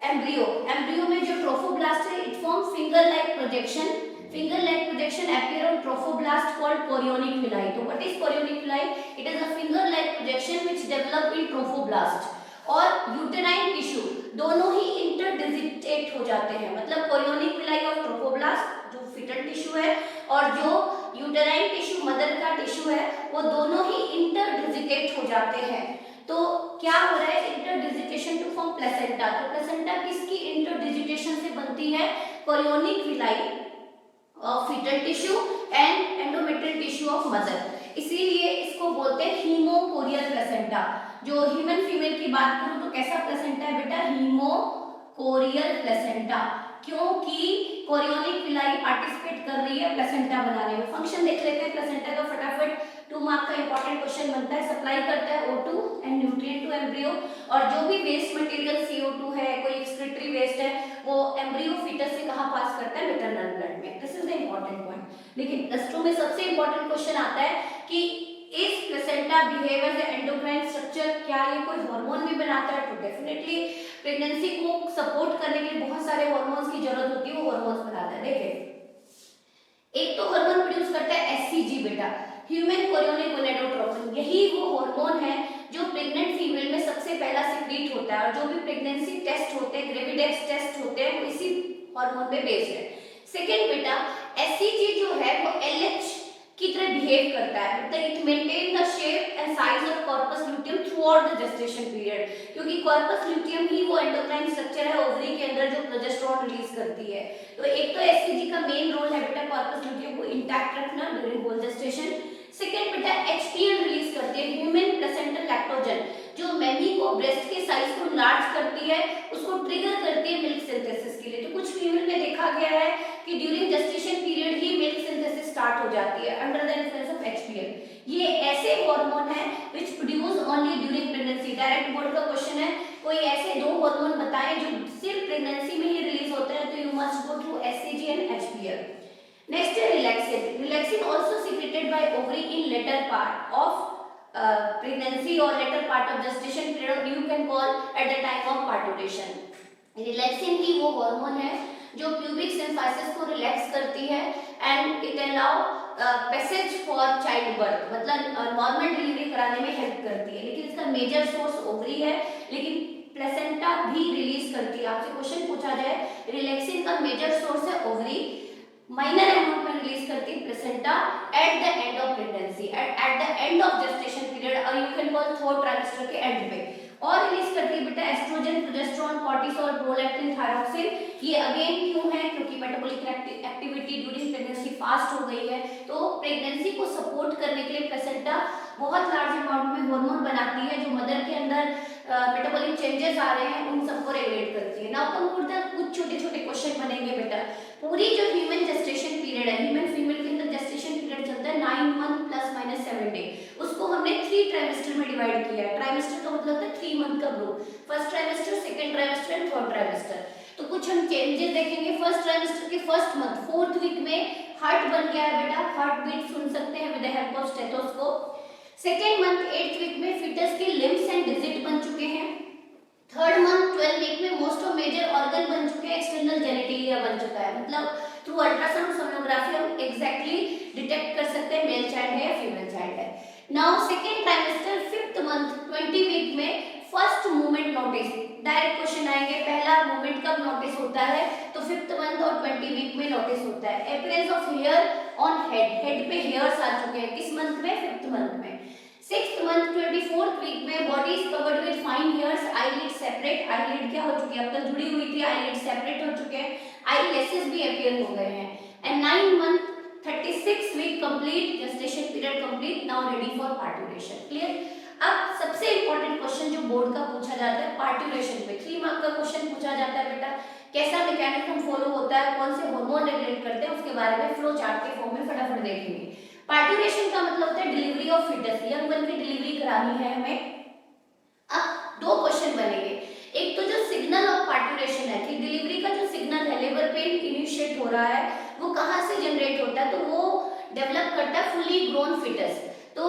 एम्ब्रियो में जो ट्रोफोब्लास्ट है, it form finger like projection. Finger like projection appear on trophoblast called chorionic villi. So what is chorionic villi? It is a finger like projection which develop in trophoblast. और uterine tissue दोनों ही interdigitate हो जाते हैं, मतलब chorionic villi of trophoblast जो fetal tissue है और जो uterine tissue मदर का टिश्यू है, वो दोनों ही interdigitate हो जाते हैं। तो क्या हो रहा है, interdigitation to form placenta। तो placenta किसकी interdigitation से बनती है, chorionic villi of fetal tissue and endometrial tissue of mother। इसीलिए इसको बोलते हैं हीमोकोरियल प्लेसेंटा। जो ह्यूमन फीमेल की बात करूं तो कैसा प्लेसेंटा है बेटा, हीमोकोरियल प्लेसेंटा, क्योंकि कोरियोनिक विलाई पार्टिसिपेट कर रही है प्लेसेंटा बनाने में। फंक्शन देख लेते हैं प्लेसेंटा का फटाफट, 2 मार्क का इंपॉर्टेंट क्वेश्चन बनता है। सप्लाई करता है O2 and nutrient to embryo, और जो भी वेस्ट मटेरियल CO2 है, कोई एक्सक्रीटरी वेस्ट है, वो एम्ब्रियो फीटस से कहां पास करता है, मैटरनल ब्लड में। This is the important point. लेकिन प्लस 2 में सबसे इंपॉर्टेंट क्वेश्चन आता है कि इस placenta behave as endocrine structure, क्या ये कोई हार्मोन भी बनाता है? तो डेफिनेटली प्रेगनेंसी को सपोर्ट करने के लिए बहुत सारे हार्मोन्स की जरूरत होती है, वो हार्मोन्स बनाता है। देखिए एक तो हार्मोन प्रोड्यूस करता है HCG बेटा, ह्यूमन कोरियोनिक गोनेडोट्रोपिन। यही वो हार्मोन है जो प्रेग्नेंट फीमेल में सबसे पहला सिक्रीट होता है, और जो भी प्रेगनेंसी टेस्ट होते हैं, ग्रेविडेक्स टेस्ट होते हैं, वो इसी हार्मोन पे बेस्ड है। सेकेंड बेटा एससीजी जो है वो एलएच की तरह बिहेव करता है, मतलब it maintain the shape and size of corpus luteum through out the gestation period, क्योंकि कॉर्पस ल्यूटियम ही वो एंडोक्राइन स्ट्रक्चर है ओवरी के अंदर जो प्रोजेस्टेरोन रिलीज करती है। तो एक तो एससीजी का मेन रोल है बेटा कॉर्पस ल्यूटियम को इंटैक्ट रखना ड्यूरिंग होल जेस्टेशन। सेकेंड बेटा एचपीएल रिलीज करती है, ह्यूमन प्लेसेंटल लैक्टोजन, जो मैमी को ब्रेस्ट के साइज को लार्ज करती है, उसको ट्रिगर करती है मिल्क सिंथेसिस के लिए। तो कुछ फीमेल में देखा गया है कि ड्यूरिंग जेस्टेशन पीरियड ही मिल्क सिंथेसिस स्टार्ट हो जाती है under the influence of HPL. ये ऐसे हार्मोन है which produce only during pregnancy. Direct board का क्वेश्चन है, कोई ऐसे दो हार्मोन बताएं जो सिर्फ प्रेगनेंसी में ही रिलीज होते हैं, तो you must go through HCG and HPL. Next है relaxin. Relaxin also secreted by ovary in later part of pregnancy or later part of gestation period, you can call at the time of parturition. Relaxin ही वो hormone है जो pubic symphysis को relax करती है and it allow passage for child birth, मतलब normal delivery कराने में हेल्प करती है। लेकिन इसका मेजर सोर्स ओवरी है, लेकिन प्लेसेंटा भी रिलीज करती है। आपसे क्वेश्चन पूछा जाए रिलैक्सिन का मेजर सोर्स है ओवरी, माइनर अमाउंट में रिलीज करती है placenta at the end of pregnancy, at the end of gestation period, और you can call third trimester के एंड पे। और रिलीज करती है बेटा oestrogen, progesterone, cortisol, prolactin, thyroxine. ये अगेन क्यों है? क्योंकि metabolic activity during pregnancy fast हो गई है, तो प्रेगनेंसी को सपोर्ट करने के लिए प्लेसेंटा बहुत लार्ज अमाउंट में हार्मोन बनाती है जो मदर के अंदर मेटाबॉलिक चेंजेस आ रहे हैं उन सबको रेगुलेट करती है। नाउ कंक्लूड कुछ छोटे छोटे क्वेश्चन बनेंगे बेटा। पूरी जो ह्यूमन जेस्टेशन पीरियड है, ह्यूमन फीमेल के अंदर जेस्टेशन पीरियड चलता है 9 मंथ प्लस माइनस 7 डे, उसको हमने 3 ट्राइमेस्टर में डिवाइड किया है। ट्राइमेस्टर का मतलब है 3 मंथ का group, first trimester, second trimester and third trimester. तो कुछ हम चेंजेस देखेंगे। फर्स्ट ट्राइमेस्टर के फर्स्ट मंथ 4th वीक में हार्ट बन गया है बेटा, हार्ट बीट सुन सकते हैं with the help of stethoscope. Second month 8th week में फीटस के लिम्स एंड डिजिट बन चुके हैं। थर्ड मंथ 12 वीक में मोस्ट ऑफ मेजर ऑर्गन बन चुके हैं, एक्सटर्नल जेनिटेलिया बन चुका है, मतलब थ्रू अल्ट्रासाउंड सोनोग्राफी हम एग्जैक्टली डिटेक्ट कर सकते हैं मेल चाइल्ड है या फीमेल चाइल्ड है। Now second trimester 5th month 20 week में first movement notice. Direct question आएंगे, पहला मूवमेंट कब नोटिस होता है? तो 5th मंथ और 20 वीक में नोटिस होता है। Appearance of hair on head, head पे हेयर्स आ चुके हैं किस मंथ में? 5th मंथ में। 6th मंथ 24th वीक में body is covered with fine hairs, eyelid separate, eyelid क्या हो चुकी है? अब तक जुड़ी हुई थी, आईलिड सेपरेट हो चुके हैं, आईलैशेस भी अपीयर हो गए हैं। And 9 month 36 week complete, gestation period complete, now ready for parturition. Clear? अब सबसे इंपॉर्टेंट क्वेश्चन जो बोर्ड का पूछा जाता है पार्टुरेशन पे, 3 मार्क का क्वेश्चन पूछा जाता है बेटा, कैसा मैकेनिज्म फॉलो होता है, कौन से हार्मोन रेगुलेट करते हैं, उसके बारे में फ्लो चार्ट के फॉर्म में फटाफट देखेंगे। पार्टुरेशन का मतलब होता है delivery of foetus, young one की डिलीवरी करानी है हमें। अब 2 क्वेश्चन बनेंगे, एक तो जो सिग्नल ऑफ पार्टुरेशन है कि डिलीवरी का जो सिग्नल है, लेबर पेन इनिशिएट हो रहा है, वो कहाँ से जनरेट होता है? तो वो डेवलप करता है फुली ग्रोन फीटस। तो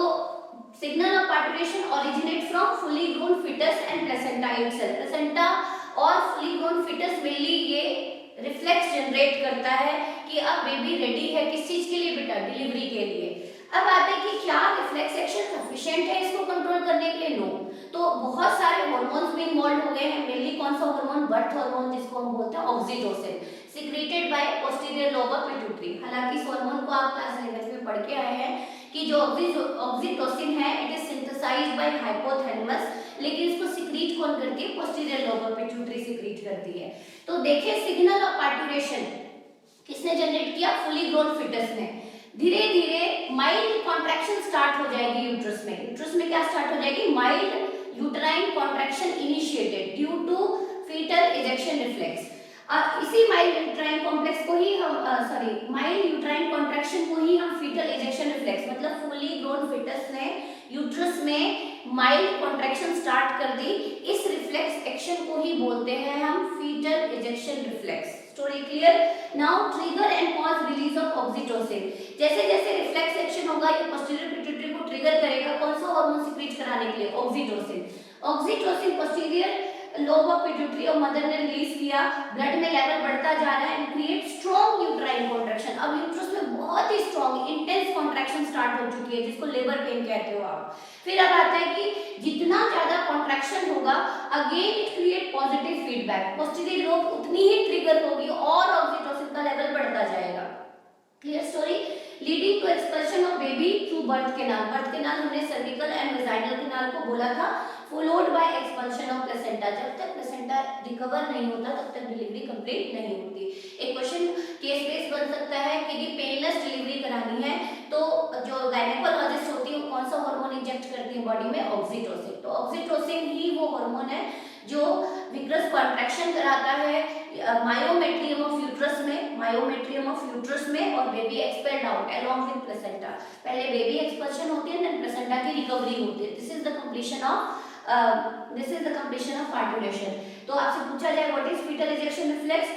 signal of parturition originate from fully grown foetus and placenta itself. Placenta और फुली ग्रोन फीटस मेनली ये रिफ्लेक्स जनरेट करता है कि अब बेबी रेडी है किस चीज के लिए बेटा? डिलीवरी के लिए। अब आते हैं कि क्या रिफ्लेक्स एक्शन सफिशिएंट है इसको कंट्रोल करने के लिए? नो। तो बहुत सारे हार्मोन्स भी इन्वॉल्व हो गए हैं, मेनली कौन सा हार्मोन? बर्थ हार्मोन, जिसको हम बोलते हैं oxytocin, secreted by posterior lobe of pituitary. हालांकि इस हार्मोन को आप क्लास 11 में पढ़ के आए हैं कि जो ऑक्सीटोसिन है it is synthesized by hypothalamus, लेकिन इसको सीक्रेट कौन करती है? Posterior lobe of pituitary secrete करती है। तो देखिए सिग्नल ऑफ पार्टुरेशन किसने जनरेट किया? फुली ग्रोन फीटस ने। धीरे धीरे माइल्ड कॉन्ट्रैक्शन स्टार्ट हो जाएगी यूट्रस में। यूट्रस में क्या स्टार्ट हो जाएगी? Mild uterine contraction initiated due to foetal ejection reflex. इसी माइल्ड यूट्राइन कॉम्प्लेक्स को ही हम माइल्ड यूट्राइन कॉन्ट्रैक्शन को ही हम फीटल इजेक्शन रिफ्लेक्स, मतलब फुली ग्रोन फीटस ने यूट्रस में माइल्ड कॉन्ट्रैक्शन स्टार्ट कर दी, इस रिफ्लेक्स एक्शन को ही बोलते हैं हम foetal ejection reflex. Story clear? Now trigger and cause release of oxytocin. जैसे जैसे रिफ्लेक्स एक्शन होगा ये पोस्टीरियर पिट्यूटरी को ट्रिगर करेगा, कौन सा हार्मोन सीक्रेट कराने के लिए? Oxytocin. Oxytocin posterior lobe of pituitary और मदर ने रिलीज किया, ब्लड में लेवल बढ़ता जा रहा है and create strong uterine contraction. अब यूट्रस में बहुत ही स्ट्रॉन्ग इंटेंस कॉन्ट्रैक्शन स्टार्ट हो चुकी है, जिसको लेबर पेन कहते हो आप। फिर अब आता है कि जितना ज्यादा कॉन्ट्रैक्शन होगा, again it create positive feedback, posterior lobe उतनी ही ट्रिगर होगी और ऑक्सीटोसिन का लेवल बढ़ता जाएगा। Clear story. Leading to expulsion of baby through birth canal. Birth canal हमने सर्विकल एंड वेजाइनल कैनाल को बोला था, followed by expulsion of placenta. जब तक प्लेसेंटा रिकवर नहीं होता तब तक डिलीवरी कंप्लीट नहीं होती। एक क्वेश्चन केस बेस बन सकता है कि यदि पेनलेस डिलीवरी करानी है तो जो गायनेकोलॉजिस्ट होती है वो कौन सा हार्मोन इंजेक्ट करती है बॉडी में? ऑक्सीटोसिन। तो ऑक्सीटोसिन ही वो हार्मोन है जो विग्रस कॉन्ट्रैक्शन कराता है मायोमेट्रियम ऑफ यूट्रस में, मायोमेट्रियम ऑफ यूट्रस में, और baby expelled out along with placenta. पहले बेबी एक्सपल्शन होती है देन प्लेसेंटा की रिकवरी होती है। This is the completion of parturition. तो आपसे पूछा जाए what is foetal ejection reflex,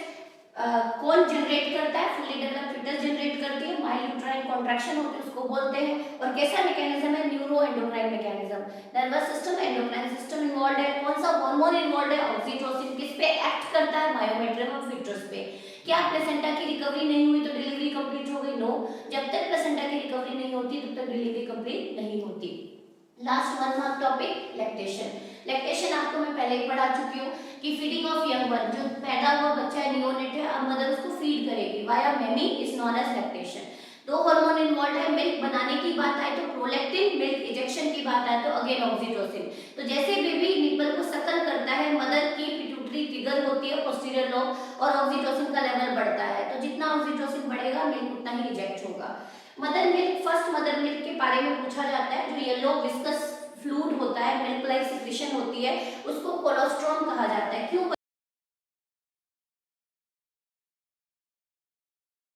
कौन जनरेट करता है? फुली डेवलप्ड फीटस जनरेट करती है, माइल्ड यूट्राइन कॉन्ट्रैक्शन होती है उसको बोलते हैं। और कैसा मैकेनिज्म है? Neuro endocrine mechanism. Nervous system endocrine system involved है। कौन सा हार्मोन इन्वॉल्वड है? ऑक्सीटोसिन। किस पे एक्ट करता है? मायोमेट्रियम ऑफ यूट्रस पे। क्या प्लेसेंटा की रिकवरी नहीं हुई तो डिलीवरी कंप्लीट हो गई? नो, जब तक प्लेसेंटा की रिकवरी नहीं होती तब तक डिलीवरी कंप्लीट नहीं होती। Last 1 mark topic lactation. Lactation आपको मैं पहले ही पढ़ा चुकी हूँ कि फीडिंग ऑफ यंग वन, जो पैदा हुआ बच्चा है नियोनेट है, अब मदर उसको फीड करेगी via mammae is known as lactation. दो हार्मोन इन्वॉल्व है, मिल्क बनाने की बात आए तो प्रोलैक्टिन, मिल्क इजेक्शन की बात आए तो अगेन ऑक्सीटोसिन। तो जैसे बेबी निपल को सकल करता है, मदर की पिट्यूटरी ट्रिगर होती है पोस्टीरियर लोब और ऑक्सीटोसिन का लेवल बढ़ता है। तो जितना ऑक्सीटोसिन बढ़ेगा मिल्क उतना ही इजेक्ट होगा। Mother milk, first mother milk के बारे में पूछा जाता है। जो येलो विस्कस फ्लूइड होता है, मिल्क लाइक सिक्रीशन होती है, उसको कोलोस्ट्रॉम कहा जाता है। क्यों